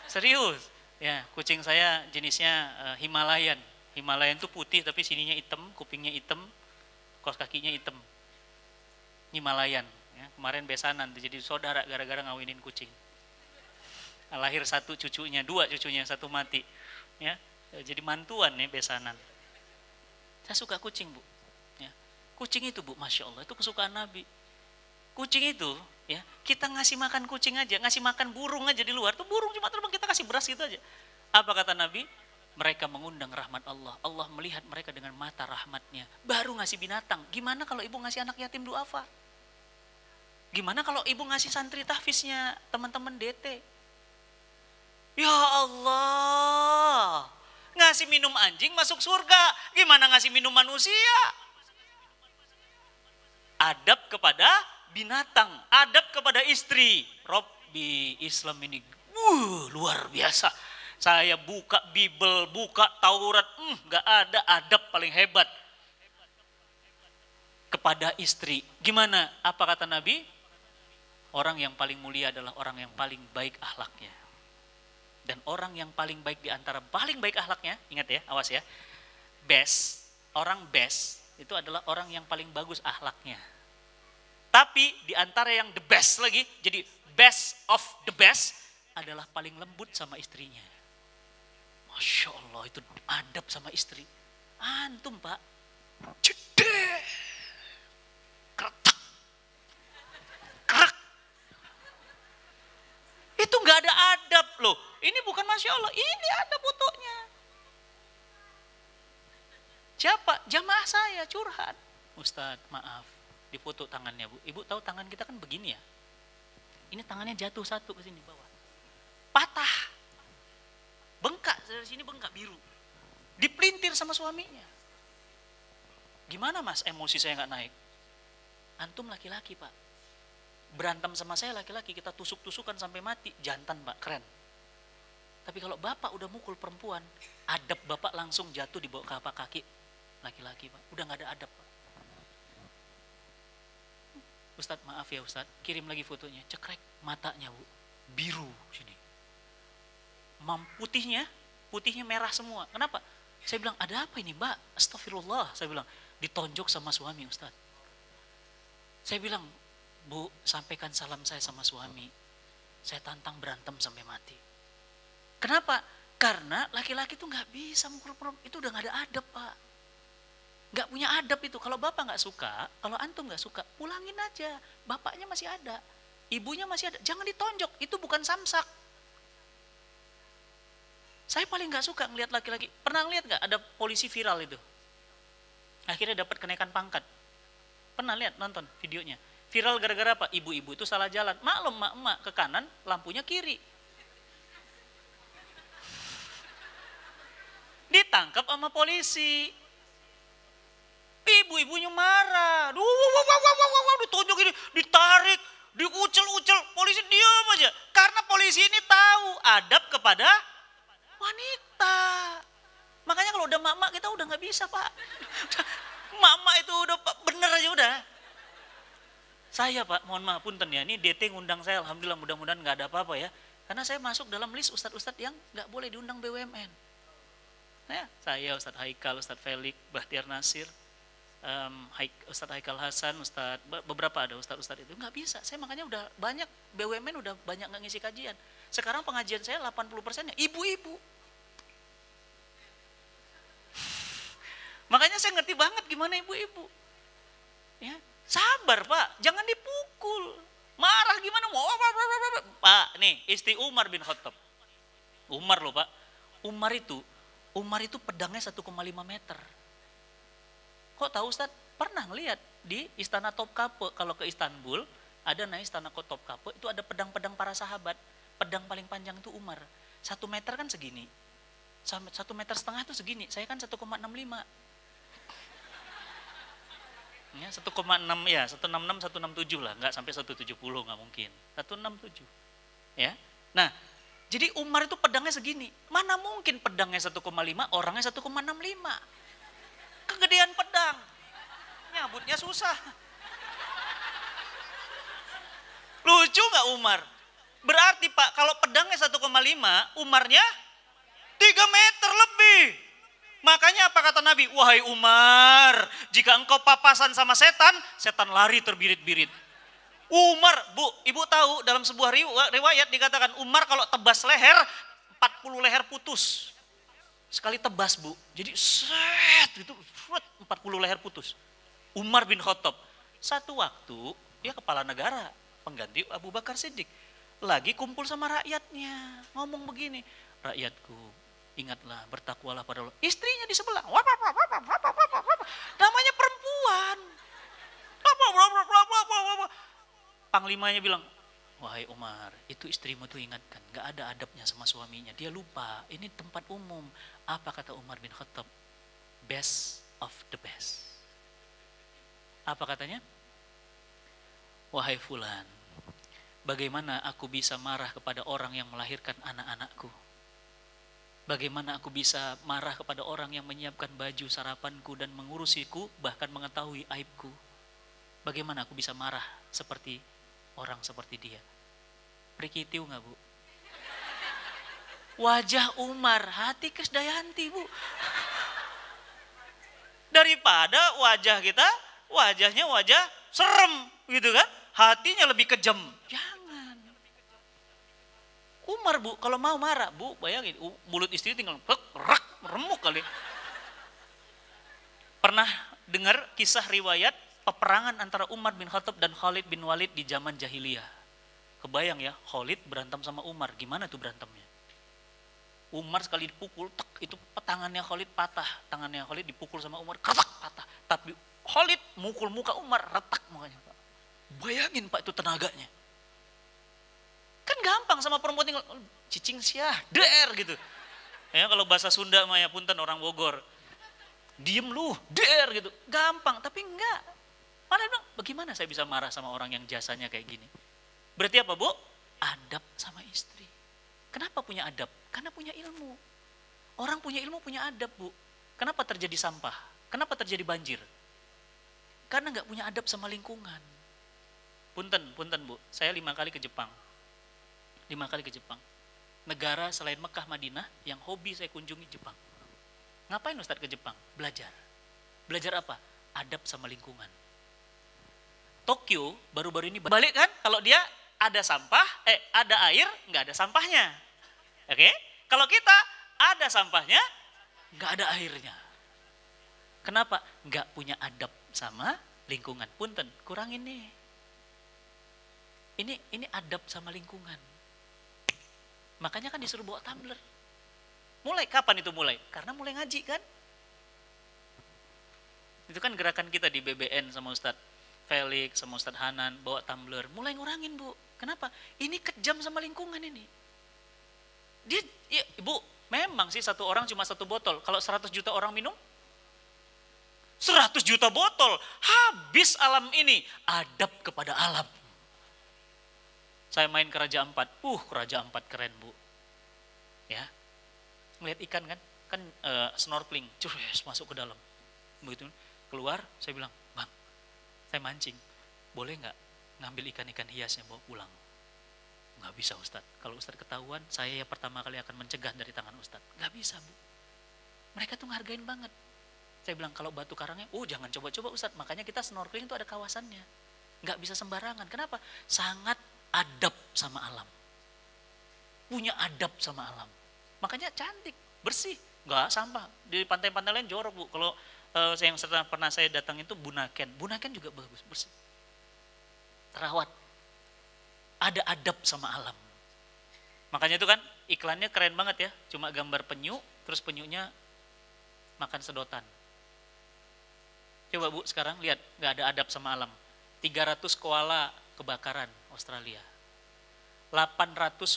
Serius. Ya, kucing saya jenisnya Himalayan. Himalayan itu putih tapi sininya hitam, kupingnya hitam, kos kakinya hitam. Himalayan. Ya, kemarin besanan, jadi saudara gara-gara ngawinin kucing. Lahir 1 cucunya, 2 cucunya, 1 mati. Ya, jadi mantuan nih besanan. Saya suka kucing Bu. Ya, kucing itu Bu, Masya Allah, itu kesukaan Nabi. Kucing itu, ya kita ngasih makan kucing aja, ngasih makan burung aja di luar, tuh burung cuma terbang, kita kasih beras gitu aja. Apa kata Nabi? Mereka mengundang rahmat Allah. Allah melihat mereka dengan mata rahmatnya. Baru ngasih binatang. Gimana kalau ibu ngasih anak yatim duafa? Gimana kalau ibu ngasih santri tahfiznya teman-teman DT? Ya Allah, ngasih minum anjing masuk surga. Gimana ngasih minum manusia? Adab kepada binatang, adab kepada istri. Robbi, Islam ini luar biasa. Saya buka Bible, buka Taurat, gak ada adab paling hebat kepada istri. Gimana? Apa kata Nabi? Orang yang paling mulia adalah orang yang paling baik akhlaknya. Dan orang yang paling baik di antara paling baik akhlaknya, ingat ya, awas ya. Best, orang best itu adalah orang yang paling bagus akhlaknya. Tapi di antara yang the best lagi, jadi best of the best adalah paling lembut sama istrinya. Masya Allah, itu adab sama istri. Antum Pak, jedeh, keretak, kerak. Itu nggak ada adab loh. Ini bukan Masya Allah, ini adab utuhnya. Siapa? Jamaah saya curhat. Ustadz maaf, dipoto tangannya Bu. Ibu tahu tangan kita kan begini ya. Ini tangannya jatuh satu ke sini bawah. Patah. Bengkak, dari sini bengkak biru. Dipelintir sama suaminya. Gimana mas, emosi saya nggak naik? Antum laki-laki pak. Berantem sama saya laki-laki, kita tusuk-tusukan sampai mati. Jantan pak, keren. Tapi kalau bapak udah mukul perempuan, adab bapak langsung jatuh di bawah kapak kaki laki-laki pak. Udah nggak ada adab pak. Ustadz maaf ya Ustadz, kirim lagi fotonya. Cekrek matanya bu, biru sini. Putihnya merah semua. Kenapa? Saya bilang ada apa ini mbak? Astagfirullah. Saya bilang ditonjok sama suami Ustadz. Saya bilang bu sampaikan salam saya sama suami. Saya tantang berantem sampai mati. Kenapa? Karena laki-laki itu nggak bisa mukul perempuan. Itu udah nggak ada adab pak. Nggak punya adab itu. Kalau bapak nggak suka, kalau antum nggak suka, pulangin aja. Bapaknya masih ada, ibunya masih ada. Jangan ditonjok. Itu bukan samsak. Saya paling nggak suka ngelihat laki-laki. Pernah ngelihat nggak ada polisi viral itu? Akhirnya dapat kenaikan pangkat. Pernah lihat nonton videonya? Viral gara-gara apa? Ibu-ibu itu salah jalan. Maklum emak-emak ke kanan, lampunya kiri. Ditangkap sama polisi. Ibu-ibunya marah. Ditonjok ini, ditarik, diucel-ucel. Polisi diam aja. Karena polisi ini tahu adab kepada wanita. Makanya kalau udah mak-mak kita udah nggak bisa pak. Mak-mak itu udah bener aja udah. Saya pak, mohon maaf punten ya. Ini DT ngundang saya, alhamdulillah mudah-mudahan nggak ada apa-apa ya. Karena saya masuk dalam list ustadz-ustadz yang nggak boleh diundang BUMN. Nah, saya Ustadz Haikal, Ustadz Felix, Bahtiar Nasir. Ustadz Haikal Hasan, Ustadz beberapa ada Ustadz itu nggak bisa. Saya makanya udah banyak BUMN udah banyak nggak ngisi kajian. Sekarang pengajian saya 80%-nya ibu-ibu. Makanya saya ngerti banget gimana ibu-ibu. Ya, sabar pak, jangan dipukul. Marah gimana mau? Pak, nih istri Umar bin Khattab. Umar loh pak. Umar itu pedangnya 1,5 meter. Kok tahu Ustaz? Pernah ngelihat di Istana Topkapi. Kalau ke Istanbul, ada naik Istana Topkapi, itu ada pedang-pedang para sahabat. Pedang paling panjang itu Umar. 1 meter kan segini. 1,5 meter itu segini. Saya kan 1,65. Ya, 1,6 ya, 166, 167 lah. Enggak sampai 170, enggak mungkin. 167. Ya. Nah, jadi Umar itu pedangnya segini. Mana mungkin pedangnya 1,5, orangnya 1,65. Kegedean pedang, nyabutnya susah. Lucu nggak Umar? Berarti Pak, kalau pedangnya 1,5, Umarnya 3 meter lebih. Makanya apa kata Nabi? Wahai Umar, jika engkau papasan sama setan, setan lari terbirit-birit. Umar, bu, ibu tahu dalam sebuah riwayat dikatakan Umar kalau tebas leher, 40 leher putus. Sekali tebas bu, jadi set gitu, 40 leher putus. Umar bin Khattab, satu waktu dia kepala negara, pengganti Abu Bakar Siddiq, lagi kumpul sama rakyatnya, ngomong begini, rakyatku ingatlah bertakwalah pada Allah. Istrinya di sebelah, namanya perempuan. Panglimanya bilang, wahai Umar, itu istrimu tuh ingatkan, gak ada adabnya sama suaminya. Dia lupa, ini tempat umum. Apa kata Umar bin Khattab? Best of the best. Apa katanya? Wahai fulan, bagaimana aku bisa marah kepada orang yang melahirkan anak-anakku? Bagaimana aku bisa marah kepada orang yang menyiapkan baju sarapanku dan mengurusiku, bahkan mengetahui aibku? Bagaimana aku bisa marah seperti orang seperti dia? Prikitiu nggak bu? Wajah Umar, hati Krisdayanti bu. Daripada wajah kita, wajahnya wajah serem gitu kan? Hatinya lebih kejam. Jangan. Umar bu, kalau mau marah bu, bayangin mulut istri tinggal remuk kali. Pernah dengar kisah riwayat peperangan antara Umar bin Khattab dan Khalid bin Walid di zaman jahiliyah? Kebayang ya, Khalid berantem sama Umar, gimana tuh berantemnya? Umar sekali dipukul, itu tangannya Khalid patah, tangannya Khalid dipukul sama Umar, ketak patah. Tapi Khalid mukul muka Umar, retak mukanya. Bayangin Pak itu tenaganya. gampang sama perempuan tinggal cicing siah, der gitu. Ya kalau bahasa Sunda mah ya punten orang Bogor. Diem lu, der gitu. Gampang, tapi enggak. Malah bilang, bagaimana saya bisa marah sama orang yang jasanya kayak gini? Berarti apa, Bu? Adab sama istri. Kenapa punya adab? Karena punya ilmu. Orang punya ilmu punya adab, Bu. Kenapa terjadi sampah? Kenapa terjadi banjir? Karena nggak punya adab sama lingkungan. Punten Bu, saya 5 kali ke Jepang. 5 kali ke Jepang. Negara selain Mekah, Madinah, yang hobi saya kunjungi Jepang. Ngapain Ustadz ke Jepang? Belajar. Belajar apa? Adab sama lingkungan. Tokyo baru-baru ini balik kan, kalau dia ada sampah, ada air, nggak ada sampahnya. Oke? Kalau kita ada sampahnya, nggak ada airnya. Kenapa? Nggak punya adab sama lingkungan. Punten, kurangin nih. Ini adab sama lingkungan. Makanya kan disuruh bawa tumbler. Mulai kapan itu mulai? Karena mulai ngaji kan. Itu kan gerakan kita di BBN sama Ustadz Felix, sama Ustadz Hanan, bawa tumbler. Mulai ngurangin, Bu. Kenapa? Ini kejam sama lingkungan ini. Dia, ya, Bu, memang sih satu orang cuma 1 botol. Kalau 100 juta orang minum, 100 juta botol. Habis alam ini. Adab kepada alam. Saya main ke Raja Ampat. Raja Ampat keren, Bu. Ya. Ngeliat ikan kan snorkeling. Cures, masuk ke dalam. Begitu keluar, saya bilang, Bang, saya mancing. Boleh nggak ngambil ikan-ikan hiasnya bawa pulang? Nggak bisa, Ustadz. Kalau Ustadz ketahuan, saya yang pertama kali akan mencegah dari tangan Ustadz. Nggak bisa, Bu. Mereka tuh ngehargain banget. Saya bilang, kalau batu karangnya, jangan coba-coba Ustadz. Makanya kita snorkeling itu ada kawasannya. Nggak bisa sembarangan. Kenapa? Sangat adab sama alam. Punya adab sama alam. Makanya cantik, bersih, nggak sampah. Di pantai-pantai lain jorok, Bu. Kalau yang pernah saya datang itu Bunaken. Bunaken juga bagus, bersih. Terawat. Ada adab sama alam. Makanya itu kan iklannya keren banget ya. Cuma gambar penyu, terus penyunya makan sedotan. Coba Bu sekarang lihat, nggak ada adab sama alam. 300 koala kebakaran Australia. 850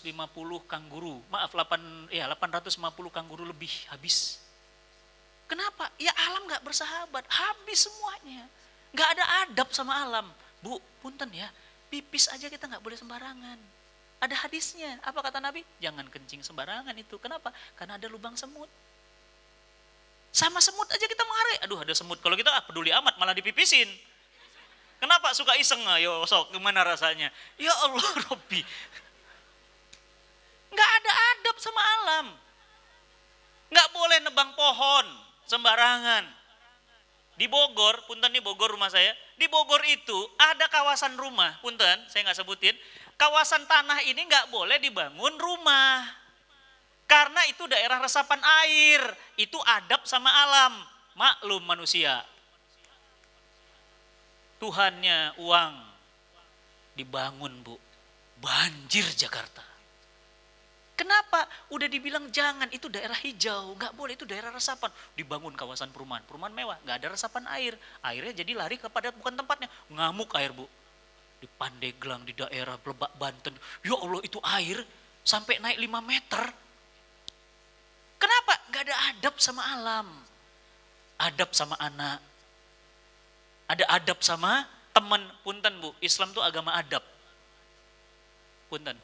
kanguru, 850 kanguru lebih habis. Kenapa? Ya alam gak bersahabat, habis semuanya. Gak ada adab sama alam. Bu, punten ya, pipis aja kita gak boleh sembarangan. Ada hadisnya, apa kata Nabi? Jangan kencing sembarangan itu. Kenapa? Karena ada lubang semut. Sama semut aja kita mengarai. Aduh ada semut, kalau kita peduli amat malah dipipisin. Kenapa suka iseng? Ayo sok, gimana rasanya? Ya Allah Robbi. Nggak ada adab sama alam. Nggak boleh nebang pohon sembarangan. Di Bogor, punten nih Bogor rumah saya. Di Bogor itu ada kawasan rumah, punten saya nggak sebutin. Kawasan tanah ini nggak boleh dibangun rumah. Karena itu daerah resapan air. Itu adab sama alam. Maklum manusia. Tuhannya uang dibangun, Bu. Banjir Jakarta. Kenapa? Udah dibilang jangan, itu daerah hijau, nggak boleh, itu daerah resapan. Dibangun kawasan perumahan, perumahan mewah, nggak ada resapan air. Airnya jadi lari kepada bukan tempatnya. Ngamuk air, Bu. Di Pandeglang, di daerah Lebak, Banten. Ya Allah itu air sampai naik 5 meter. Kenapa? Nggak ada adab sama alam. Adab sama anak. Ada adab sama teman, punten Bu. Islam tuh agama adab. Punten.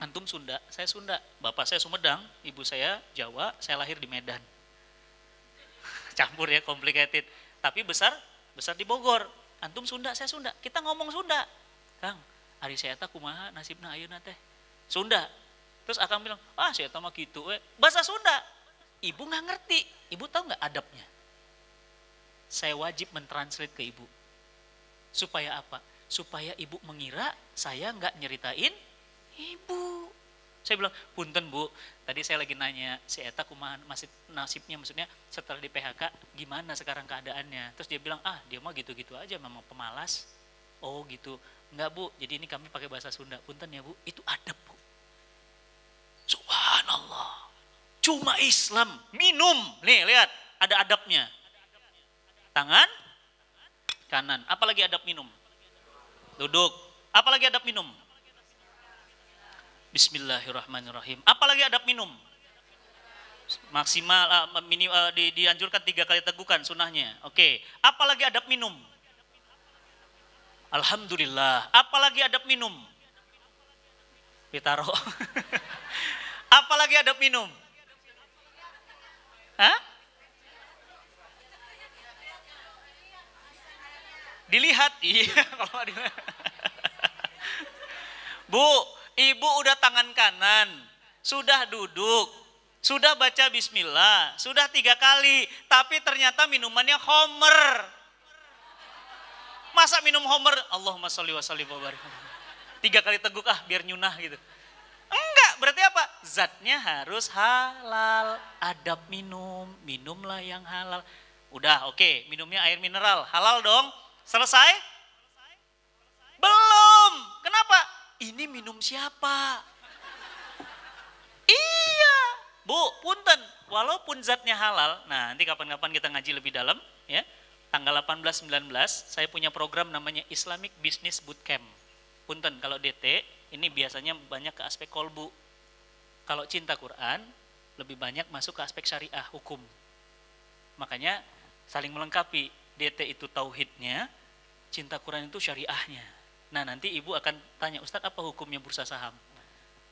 Antum Sunda, saya Sunda. Bapak saya Sumedang, ibu saya Jawa, saya lahir di Medan. Campur ya, complicated. Tapi besar di Bogor. Antum Sunda, saya Sunda. Kita ngomong Sunda. Kang, hari saya tak kumaha nasibna ayeuna teh. Sunda. Terus Akang bilang, saya tak mah gitu. Bahasa Sunda. Ibu nggak ngerti. Ibu tahu nggak adabnya? Saya wajib mentranslate ke ibu. Supaya apa? Supaya ibu mengira saya nggak nyeritain ibu. Saya bilang, punten Bu, tadi saya lagi nanya, si Eta kumaha masih nasibnya, maksudnya setelah di PHK gimana sekarang keadaannya. Terus dia bilang, dia mah gitu-gitu aja, memang pemalas. Oh gitu, enggak Bu, jadi ini kami pakai bahasa Sunda. Punten ya Bu, itu adab Bu. Subhanallah. Cuma Islam, minum. Nih lihat, ada adabnya. Tangan kanan. Apalagi adab minum? Duduk. Apalagi adab minum? Bismillahirrahmanirrahim. Apalagi adab minum. Maksimal dianjurkan 3 kali tegukan sunnahnya. Oke. Apalagi adab minum. Alhamdulillah. Apalagi adab minum. Pitaro. Apalagi adab minum. Hah? Dilihat. Iya. Bu, ibu udah tangan kanan, sudah duduk, sudah baca bismillah, sudah 3 kali, tapi ternyata minumannya homer. Masa minum homer? Allahumma sholli wa sallim wa barik. 3 kali teguk biar nyunah gitu. Enggak, berarti apa? Zatnya harus halal, adab minum, minumlah yang halal. Udah, oke, minumnya air mineral, halal dong. Selesai? Belum. Kenapa? Ini minum siapa? Iya, Bu, punten. Walaupun zatnya halal, nah nanti kapan-kapan kita ngaji lebih dalam, ya. Tanggal 18-19, saya punya program namanya Islamic Business Bootcamp. Punten, kalau DT, ini biasanya banyak ke aspek kolbu. Kalau cinta Quran, lebih banyak masuk ke aspek syariah, hukum. Makanya saling melengkapi. DT itu tauhidnya, cinta Quran itu syariahnya. Nah nanti ibu akan tanya, Ustadz apa hukumnya bursa saham?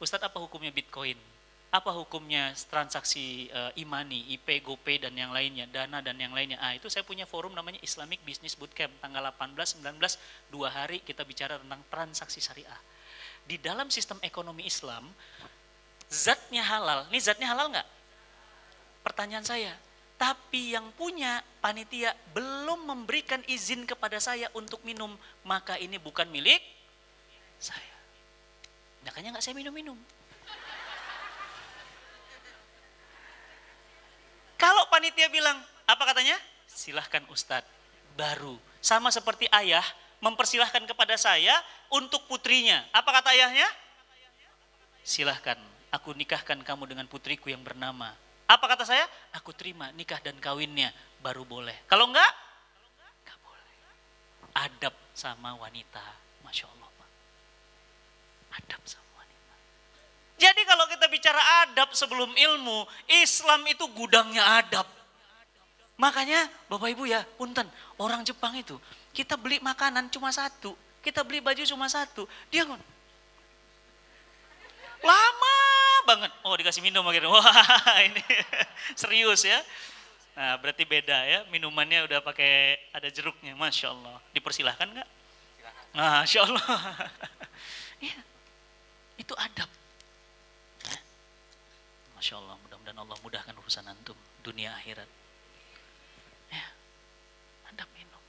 Ustadz apa hukumnya Bitcoin? Apa hukumnya transaksi e-money, IP, GoPay dan yang lainnya, Dana dan yang lainnya. Itu saya punya forum namanya Islamic Business Bootcamp. Tanggal 18-19, 2 hari kita bicara tentang transaksi syariah. Di dalam sistem ekonomi Islam, zatnya halal. Ini zatnya halal nggak? Pertanyaan saya, tapi yang punya panitia belum memberikan izin kepada saya untuk minum, maka ini bukan milik saya. Makanya nggak saya minum-minum. Kalau panitia bilang, apa katanya? Silahkan Ustadz, baru. Sama seperti ayah mempersilahkan kepada saya untuk putrinya. Apa kata ayahnya? Silahkan, aku nikahkan kamu dengan putriku yang bernama. Apa kata saya? Aku terima nikah dan kawinnya, baru boleh. Kalau enggak boleh. Adab sama wanita, Masya Allah Pak. Adab sama wanita. Jadi kalau kita bicara adab sebelum ilmu, Islam itu gudangnya adab. Makanya Bapak Ibu ya, punten, orang Jepang itu, kita beli makanan cuma 1, kita beli baju cuma 1, dia lama banget. Oh dikasih minum akhirnya. Wah ini serius ya. Nah berarti beda ya. Minumannya udah pakai ada jeruknya. Masya Allah. Dipersilahkan nggak? Masya Allah. Ya, itu adab. Ya. Masya Allah. Mudah-mudahan Allah mudahkan urusan antum. Dunia akhirat. Ya. Adab minum.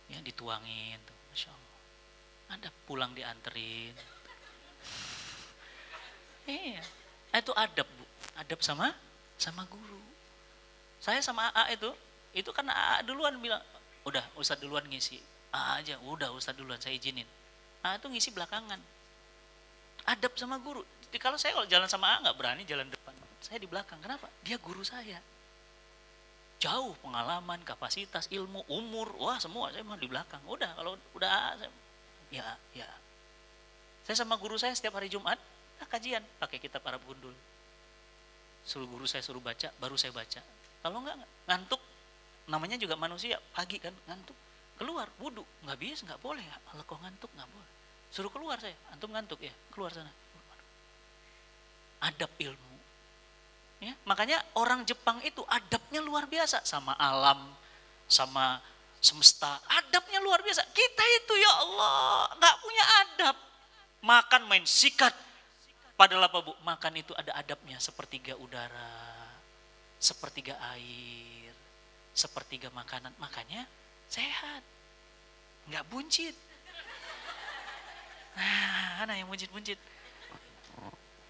Ya dituangin. Tuh. Masya Allah. Adab pulang dianterin. Iya, itu adab Bu, adab sama guru. Saya sama AA itu kan AA duluan bilang, udah Ustadz duluan ngisi, AA aja, udah Ustadz duluan saya izinin. AA itu ngisi belakangan. Adab sama guru. Jadi kalau jalan sama AA nggak berani jalan depan, saya di belakang. Kenapa? Dia guru saya. Jauh pengalaman, kapasitas, ilmu, umur, wah semua saya mau di belakang. Udah kalau udah AA, ya. Saya sama guru saya setiap hari Jumat. Kajian pakai kitab Arab Gundul, suruh guru saya suruh baca, baru saya baca. Kalau enggak ngantuk, namanya juga manusia, pagi kan ngantuk, keluar wudu, nggak bisa, nggak boleh. Kalau kau ngantuk nggak boleh, suruh keluar saya, antum ngantuk ya, keluar sana. Adab ilmu, ya makanya orang Jepang itu adabnya luar biasa sama alam, sama semesta, adabnya luar biasa. Kita itu ya Allah nggak punya adab, makan main sikat. Padahal apa Bu? Makan itu ada adabnya, sepertiga udara, sepertiga air, sepertiga makanan. Makanya sehat, nggak buncit. Nah, yang buncit-buncit.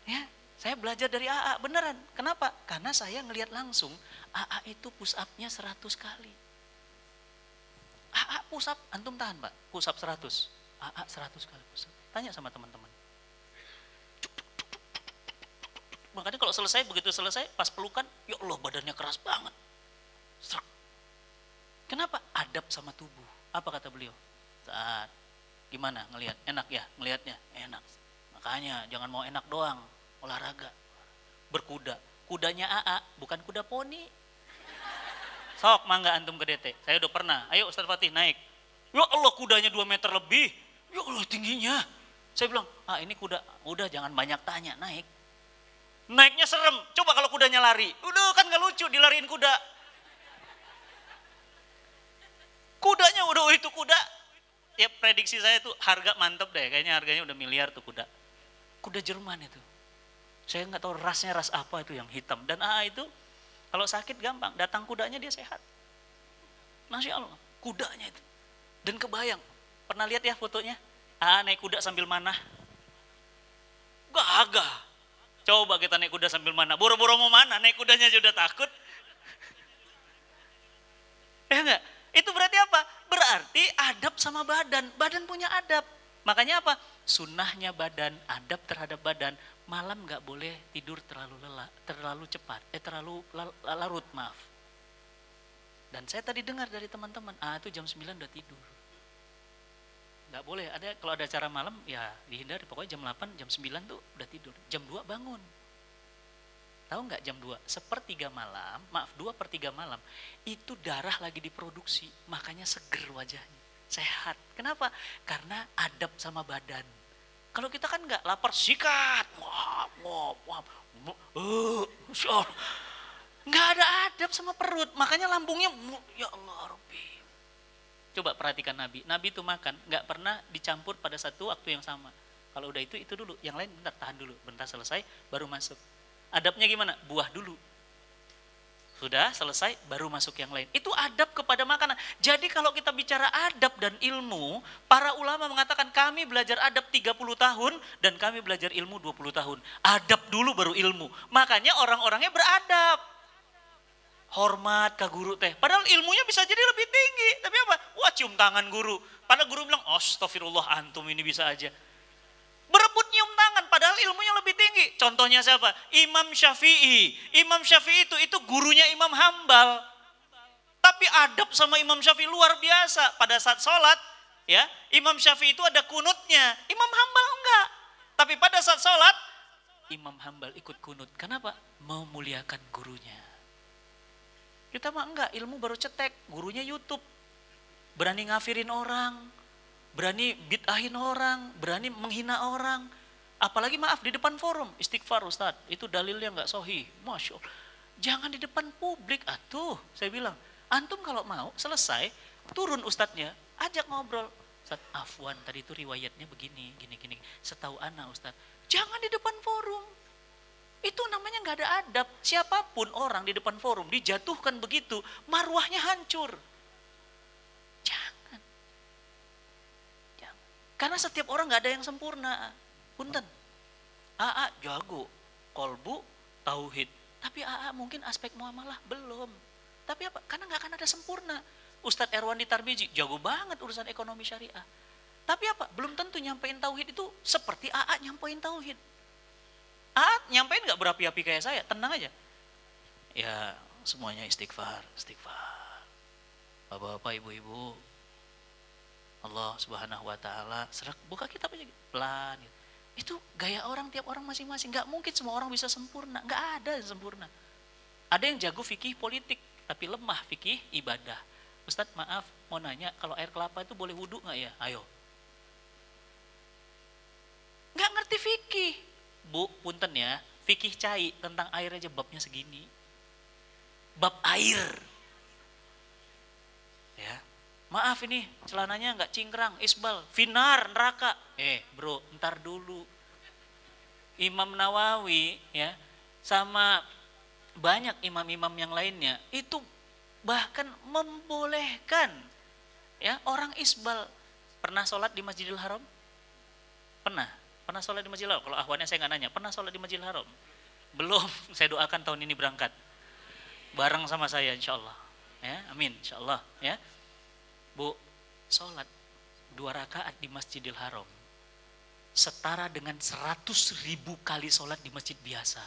Ya, saya belajar dari AA, beneran. Kenapa? Karena saya ngelihat langsung, AA itu push up-nya 100 kali. AA push up, antum tahan Pak, push up 100. AA 100 kali push up. Tanya sama teman-teman. Makanya kalau begitu selesai, pas pelukan, ya Allah badannya keras banget. Serak. Kenapa? Adab sama tubuh. Apa kata beliau? Saat gimana ngelihat? Enak ya ngelihatnya? Enak. Makanya jangan mau enak doang, olahraga. Berkuda. Kudanya AA, bukan kuda poni. Sok mangga antum ke DT. Saya udah pernah. Ayo Ustaz Fatih naik. Ya Allah kudanya 2 meter lebih. Ya Allah tingginya. Saya bilang, ini kuda. Udah jangan banyak tanya, naik. Naiknya serem. Coba kalau kudanya lari. Udah kan gak lucu dilariin kuda. Kudanya udah itu kuda. Ya prediksi saya tuh harga mantep deh. Kayaknya harganya udah miliar tuh kuda. Kuda Jerman itu. Saya nggak tahu rasnya ras apa itu yang hitam. Dan AA itu kalau sakit gampang. Datang kudanya dia sehat. Masya Allah. Kudanya itu. Dan kebayang. Pernah lihat ya fotonya? AA naik kuda sambil manah. Gagah. Coba kita naik kuda sambil manah. Boro-boro mau mana? Naik kudanya aja udah takut. Ya enggak? Itu berarti apa? Berarti adab sama badan. Badan punya adab. Makanya apa? Sunnahnya badan, adab terhadap badan. Malam nggak boleh tidur terlalu terlalu cepat, terlalu larut, maaf. Dan saya tadi dengar dari teman-teman, itu jam 9 udah tidur. Nggak boleh, kalau ada acara malam ya dihindari, pokoknya jam 8, jam 9 tuh udah tidur. Jam 2 bangun. Tahu nggak jam 2? 1/3 malam, maaf 2/3 malam, itu darah lagi diproduksi, makanya seger wajahnya, sehat. Kenapa? Karena adab sama badan. Kalau kita kan nggak, lapar sikat, nggak ada adab sama perut, makanya lambungnya, ya Allah Rabbi. Coba perhatikan Nabi itu makan, nggak pernah dicampur pada satu waktu yang sama. Kalau udah itu dulu, yang lain bentar, tahan dulu, bentar selesai, baru masuk. Adabnya gimana? Buah dulu. Sudah selesai, baru masuk yang lain. Itu adab kepada makanan. Jadi kalau kita bicara adab dan ilmu, para ulama mengatakan kami belajar adab 30 tahun dan kami belajar ilmu 20 tahun. Adab dulu baru ilmu. Makanya orang-orangnya beradab. Hormat ke guru teh. Padahal ilmunya bisa jadi lebih tinggi. Tapi apa? Wah, cium tangan guru. Padahal guru bilang, astagfirullah antum ini bisa aja. Berebut nyium tangan, padahal ilmunya lebih tinggi. Contohnya siapa? Imam Syafi'i. Imam Syafi'i itu gurunya Imam Hambal. Tapi adab sama Imam Syafi'i luar biasa. Pada saat sholat, ya, Imam Syafi'i itu ada kunutnya. Imam Hambal enggak. Tapi pada saat sholat, Imam Hambal ikut kunut. Kenapa? Memuliakan gurunya. Kita mah enggak, ilmu baru cetek. Gurunya YouTube. Berani ngafirin orang. Berani bid'ahin orang, berani menghina orang. Apalagi maaf di depan forum, istighfar Ustaz, itu dalilnya nggak sahih. Masya Allah. Jangan di depan publik, saya bilang. Antum kalau mau selesai, turun Ustadznya, ajak ngobrol. Ustaz, afwan tadi itu riwayatnya begini, gini. Setahu ana Ustaz, jangan di depan forum. Itu namanya nggak ada adab. Siapapun orang di depan forum dijatuhkan begitu, marwahnya hancur. Karena setiap orang nggak ada yang sempurna. Punten. AA jago, kolbu, tauhid. Tapi AA mungkin aspek muamalah belum. Tapi apa? Karena nggak akan ada sempurna. Ustadz Erwandi Tarbiji jago banget urusan ekonomi syariah. Tapi apa? Belum tentu nyampein tauhid itu seperti AA nyampein tauhid. AA nyampein nggak berapi-api kayak saya, tenang aja. Ya semuanya istighfar. Bapak-bapak, ibu-ibu. Allah Subhanahu wa taala serak buka kitab aja pelan gitu. Itu gaya orang, tiap orang masing-masing. Enggak mungkin semua orang bisa sempurna, enggak ada yang sempurna. Ada yang jago fikih politik tapi lemah fikih ibadah. Ustadz maaf mau nanya, kalau air kelapa itu boleh wudhu enggak ya? Ayo. Enggak ngerti fikih. Bu, punten ya, fikih cai tentang air aja babnya segini. Bab air. Ya. Maaf ini celananya nggak cingkrang, isbal, finar, neraka. Bro, ntar dulu. Imam Nawawi ya, sama banyak imam-imam yang lainnya itu bahkan membolehkan ya orang isbal. Pernah sholat di Masjidil Haram? Pernah sholat di Masjidil Haram? Kalau ahwannya saya nggak nanya, pernah sholat di Masjidil Haram? Belum, saya doakan tahun ini berangkat. Bareng sama saya insya Allah. Ya, amin insya Allah ya. Bu, sholat 2 rakaat di Masjidil Haram setara dengan 100.000 kali sholat di masjid biasa.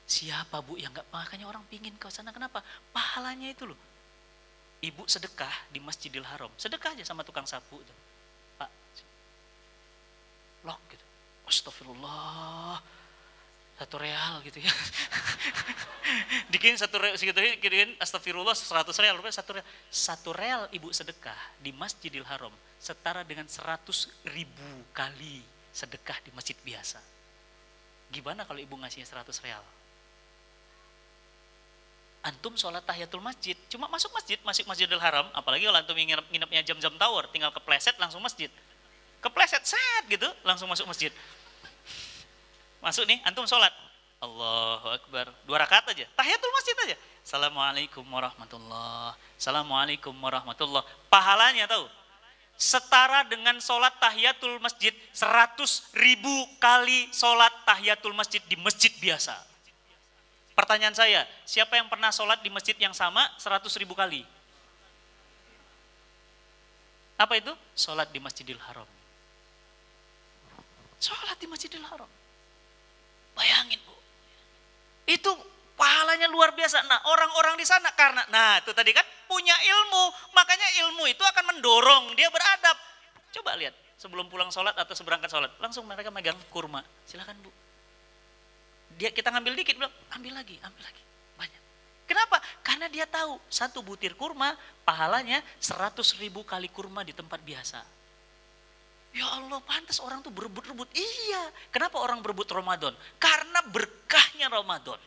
Siapa bu yang nggak? Makanya orang pingin ke sana, kenapa? Pahalanya itu loh. Ibu sedekah di Masjidil Haram, sedekah aja sama tukang sapu itu. Pak, lok gitu. astagfirullah, 1 real gitu ya. Dikirim 1 real, kirim astagfirullah 100 real, 1 real. 1 real ibu sedekah di Masjidil Haram setara dengan 100.000 kali sedekah di masjid biasa. Gimana kalau ibu ngasihnya 100 real? Antum sholat tahiyatul masjid, cuma masuk Masjidil Haram, apalagi kalau antum nginepnya jam-jam tower, tinggal kepleset langsung masjid. Kepleset, set gitu, langsung masuk masjid. Masuk nih, antum sholat. Allahu Akbar, 2 rakaat aja, tahiyatul masjid aja. Assalamualaikum warahmatullah, assalamualaikum warahmatullah. Pahalanya tahu? Setara dengan sholat tahiyatul masjid 100.000 kali sholat tahiyatul masjid di masjid biasa. Pertanyaan saya, siapa yang pernah sholat di masjid yang sama 100.000 kali? Apa itu? Sholat di Masjidil Haram. Sholat di Masjidil Haram. Bayangin Bu, itu pahalanya luar biasa. Nah orang-orang di sana karena, nah itu tadi kan punya ilmu, makanya ilmu itu akan mendorong dia beradab. Coba lihat, sebelum pulang sholat atau seberangkat sholat, langsung mereka megang kurma. Silakan Bu. Kita ngambil dikit, bilang ambil lagi, banyak. Kenapa? Karena dia tahu 1 butir kurma pahalanya 100.000 kali kurma di tempat biasa. Ya Allah, pantas orang tuh berebut-rebut. Iya, kenapa orang berebut Ramadan? Karena berkahnya Ramadan.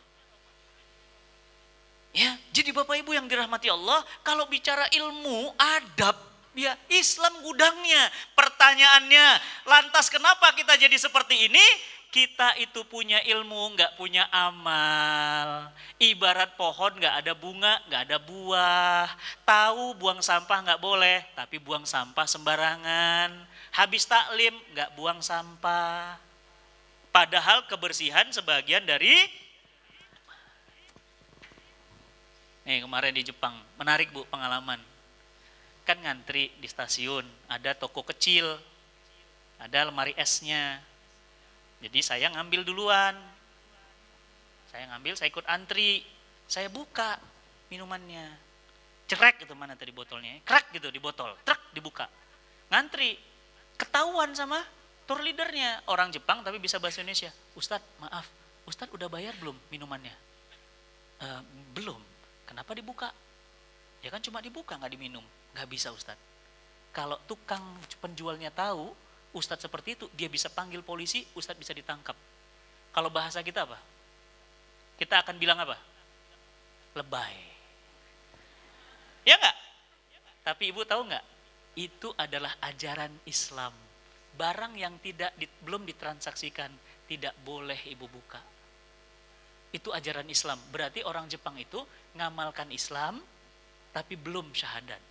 Ya, jadi Bapak Ibu yang dirahmati Allah, kalau bicara ilmu, adab, ya Islam gudangnya. Pertanyaannya, lantas kenapa kita jadi seperti ini? Kita itu punya ilmu, nggak punya amal. Ibarat pohon nggak ada bunga, nggak ada buah. Tahu buang sampah nggak boleh, tapi buang sampah sembarangan. Habis taklim nggak buang sampah. Padahal kebersihan sebagian dari. Nih kemarin di Jepang, menarik Bu pengalaman. Kan ngantri di stasiun, ada toko kecil, ada lemari esnya. Jadi saya ngambil duluan, saya ikut antri, saya buka minumannya, cerek gitu, mana tadi botolnya, krek gitu di botol, trek dibuka, ngantri, ketahuan sama tour leadernya, orang Jepang tapi bisa bahasa Indonesia. Ustadz maaf, Ustadz udah bayar belum minumannya? Belum. Kenapa dibuka? Ya kan cuma dibuka nggak diminum, nggak bisa Ustadz. Kalau tukang penjualnya tahu Ustadz seperti itu, dia bisa panggil polisi, Ustadz bisa ditangkap. Kalau bahasa kita apa? Kita akan bilang apa? Lebay. Ya enggak? Tapi Ibu tahu enggak? Itu adalah ajaran Islam. Barang yang belum ditransaksikan, tidak boleh Ibu buka. Itu ajaran Islam. Berarti orang Jepang itu ngamalkan Islam, tapi belum syahadat.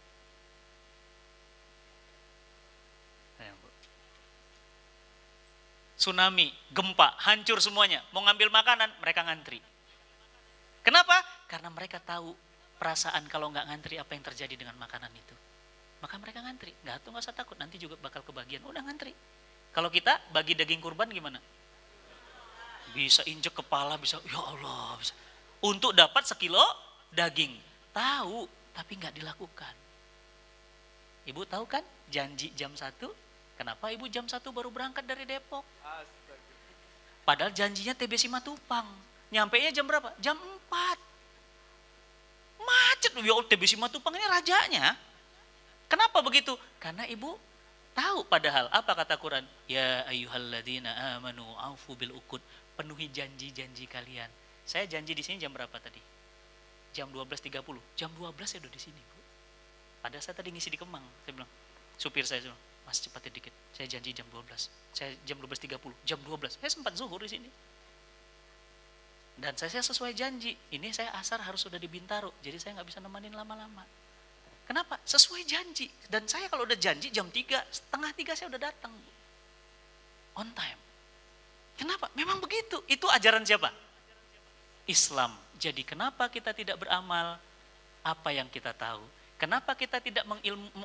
Tsunami, gempa, hancur semuanya. Mau ngambil makanan, mereka ngantri. Kenapa? Karena mereka tahu perasaan kalau nggak ngantri apa yang terjadi dengan makanan itu. Maka mereka ngantri. Nggak usah takut, nanti juga bakal kebagian. Udah ngantri. Kalau kita bagi daging kurban gimana? Bisa injek kepala, bisa, ya Allah. Bisa. Untuk dapat 1 kilo daging. Tahu, tapi nggak dilakukan. Ibu tahu kan janji jam 1? Kenapa Ibu jam 1 baru berangkat dari Depok? Padahal janjinya TB Simatupang. Nyampainya jam berapa? Jam 4. Macet. Ya TB Simatupang ini rajanya. Kenapa begitu? Karena Ibu tahu padahal apa kata Quran? Ya ayyuhalladzina amanu aufu bil uqud. Penuhi janji-janji kalian. Saya janji di sini jam berapa tadi? Jam 12.30. Jam 12 saya udah di sini, Bu. Padahal saya tadi ngisi di Kemang. Saya bilang, supir saya bilang, Mas cepatin dikit, saya janji jam 12, saya jam 12.30, jam 12, saya sempat zuhur di sini. Dan saya sesuai janji, ini saya asar harus sudah di Bintaro, jadi saya nggak bisa nemenin lama-lama. Kenapa? Sesuai janji. Dan saya kalau udah janji jam 3, setengah 3 saya udah datang. On time. Kenapa? Memang begitu, itu ajaran siapa? Islam. Jadi kenapa kita tidak beramal apa yang kita tahu? Kenapa kita tidak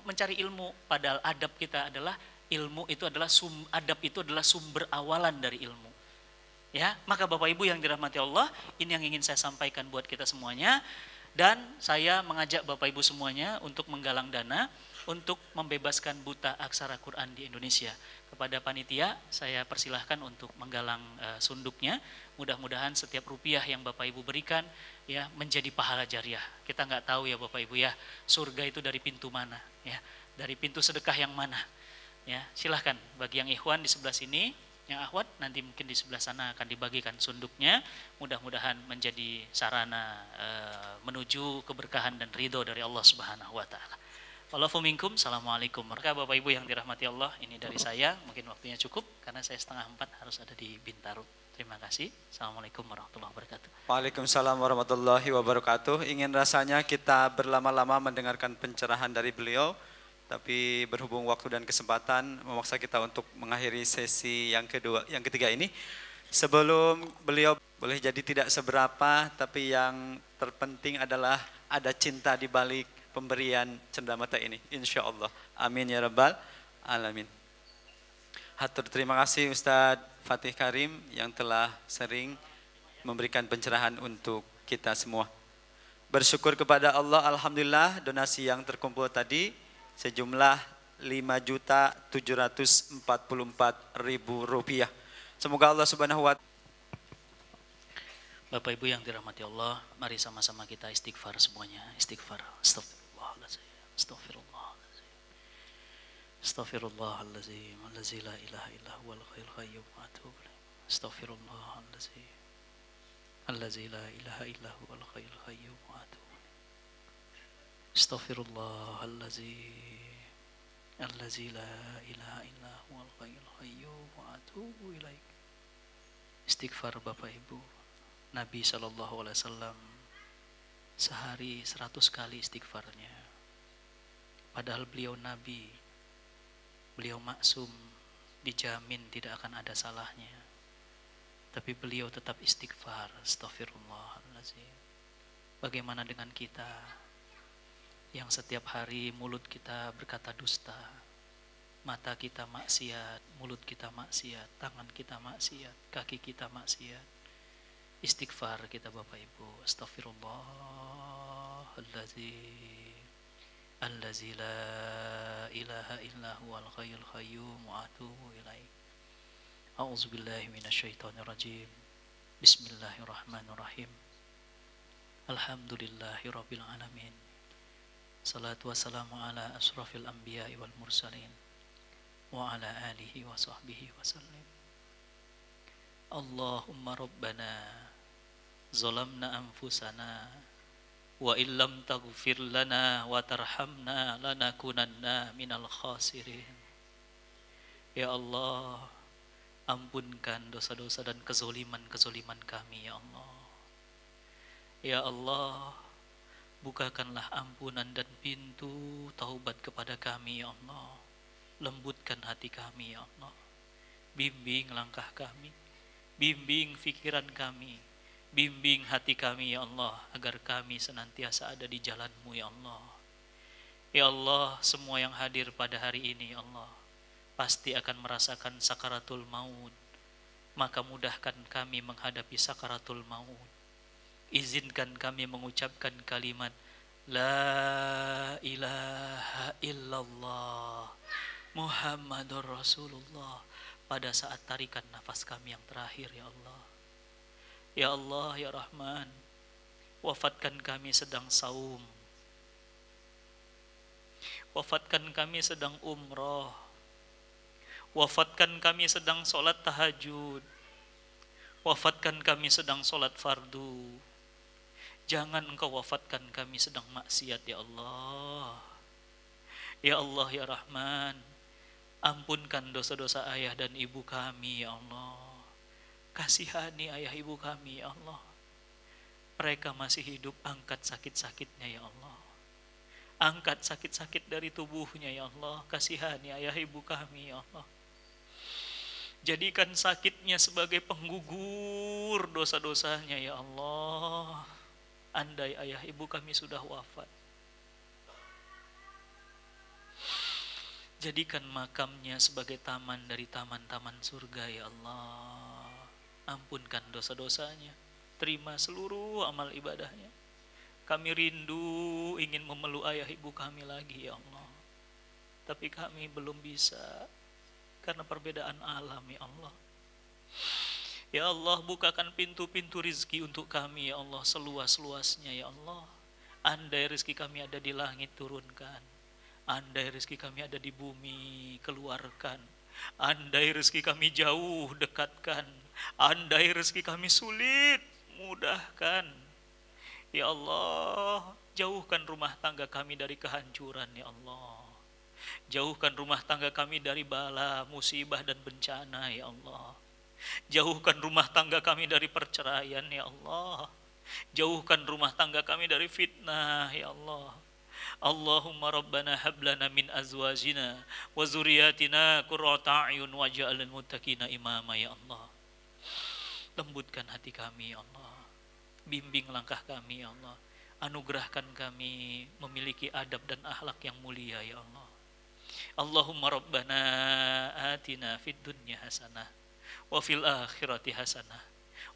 mencari ilmu? Padahal adab kita adalah ilmu itu adalah adab itu adalah sumber awalan dari ilmu. Ya, maka Bapak Ibu yang dirahmati Allah, ini yang ingin saya sampaikan buat kita semuanya. Dan saya mengajak Bapak Ibu semuanya untuk menggalang dana untuk membebaskan buta aksara Quran di Indonesia. Kepada panitia saya persilahkan untuk menggalang sunduknya. Mudah-mudahan setiap rupiah yang Bapak Ibu berikan ya menjadi pahala jariah. Kita nggak tahu ya Bapak Ibu ya, surga itu dari pintu mana ya, dari pintu sedekah yang mana ya. Silahkan bagi yang ikhwan di sebelah sini, yang akhwat nanti mungkin di sebelah sana akan dibagikan sunduknya. Mudah-mudahan menjadi sarana menuju keberkahan dan ridho dari Allah Subhanahu wa taala. Walafu minkum, assalamualaikum. Maka Bapak Ibu yang dirahmati Allah, ini dari saya, mungkin waktunya cukup karena saya 3:30 harus ada di Bintaro. Terima kasih. Assalamualaikum warahmatullahi wabarakatuh. Waalaikumsalam warahmatullahi wabarakatuh. Ingin rasanya kita berlama-lama mendengarkan pencerahan dari beliau, tapi berhubung waktu dan kesempatan memaksa kita untuk mengakhiri sesi yang ketiga ini. Sebelum beliau boleh jadi tidak seberapa, tapi yang terpenting adalah ada cinta di balik pemberian cenderamata ini, insya Allah. Amin ya rabbal alamin. Hatur terima kasih Ustadz Fatih Karim yang telah sering memberikan pencerahan untuk kita semua. Bersyukur kepada Allah, alhamdulillah donasi yang terkumpul tadi sejumlah Rp5.744.000. Semoga Allah Subhanahu wa Ta'ala. Bapak Ibu yang dirahmati Allah, mari sama-sama kita istighfar semuanya. Istighfar. Astaghfirullahaladzim. Astaghfirullahaladzim. Allazi la ilaha illa huwal hayyul qayyum wa atubu ilaih. Astaghfirullahaladzim. Allazi la ilaha illa huwal hayyul qayyum wa atubu ilaih. Astaghfirullahaladzim. Allazi la ilaha illa huwal hayyul qayyum wa atubu ilaih. Istighfar Bapak Ibu. Nabi SAW sehari 100 kali istighfarnya. Padahal beliau Nabi, beliau maksum, dijamin tidak akan ada salahnya. Tapi beliau tetap istighfar. Astaghfirullahaladzim. Bagaimana dengan kita yang setiap hari mulut kita berkata dusta, mata kita maksiat, mulut kita maksiat, tangan kita maksiat, kaki kita maksiat. Istighfar kita Bapak Ibu. Astaghfirullahaladzim. Allazi la ilaha illa huwal hayyul qayyum wa atubu ilaih. A'udzubillahi minasyaitonir rajim. Bismillahirrahmanirrahim. Alhamdulillahirabbil alamin. Salatu wassalamu ala asrafil anbiya'i wal mursalin wa ala alihi wa sahbihi wa sallim. Allahumma rabbana zalamna anfusana wa illam taghfir lana wa tarhamna lanakunanna minal khasirin. Ya Allah, ampunkan dosa-dosa dan kezoliman-kezoliman kami ya Allah. Ya Allah, bukakanlah ampunan dan pintu taubat kepada kami ya Allah. Lembutkan hati kami ya Allah. Bimbing langkah kami, bimbing fikiran kami, bimbing hati kami ya Allah, agar kami senantiasa ada di jalan-Mu ya Allah. Ya Allah, semua yang hadir pada hari ini ya Allah pasti akan merasakan sakaratul maut. Maka mudahkan kami menghadapi sakaratul maut. Izinkan kami mengucapkan kalimat La ilaha illallah Muhammadur Rasulullah pada saat tarikan nafas kami yang terakhir ya Allah. Ya Allah, ya Rahman, wafatkan kami sedang saum, wafatkan kami sedang umroh, wafatkan kami sedang sholat tahajud, wafatkan kami sedang sholat fardu. Jangan Engkau wafatkan kami sedang maksiat ya Allah. Ya Allah, ya Rahman, ampunkan dosa-dosa ayah dan ibu kami ya Allah. Kasihani ayah ibu kami ya Allah. Mereka masih hidup, angkat sakit-sakitnya ya Allah. Angkat sakit-sakit dari tubuhnya ya Allah. Kasihani ayah ibu kami ya Allah. Jadikan sakitnya sebagai penggugur dosa-dosanya ya Allah. Andai ayah ibu kami sudah wafat, jadikan makamnya sebagai taman dari taman-taman surga ya Allah. Ampunkan dosa-dosanya, terima seluruh amal ibadahnya. Kami rindu ingin memeluk ayah ibu kami lagi ya Allah. tapi kami belum bisa karena perbedaan alam ya Allah. Ya Allah, bukakan pintu-pintu rizki untuk kami ya Allah, seluas-luasnya ya Allah. Andai rizki kami ada di langit, turunkan. Andai rizki kami ada di bumi, keluarkan. Andai rizki kami jauh, dekatkan. Andai rizki kami sulit, mudahkan. Ya Allah, jauhkan rumah tangga kami dari kehancuran ya Allah. Jauhkan rumah tangga kami dari bala, musibah dan bencana ya Allah. Jauhkan rumah tangga kami dari perceraian ya Allah. Jauhkan rumah tangga kami dari fitnah ya Allah. Allahumma rabbana hablana min azwajina wa zuriyatina qurrata a'yun waj'alna muttaqina imama ya Allah. Lembutkan hati kami ya Allah. Bimbing langkah kami ya Allah. Anugerahkan kami memiliki adab dan akhlak yang mulia ya Allah. Allahumma rabbana atina fid dunya hasanah wa fil akhirati hasanah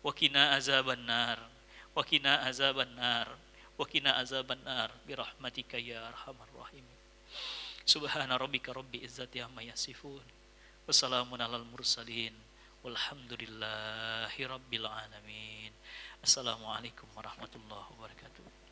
wa qina azabannar wa qina azabannar wa qina azabannar birahmatika ya arhamar rahim. Subhana rabbika rabbil izzati amma yasifun wa salamun alal mursalin walhamdulillahi rabbil alamin. Assalamualaikum warahmatullahi wabarakatuh.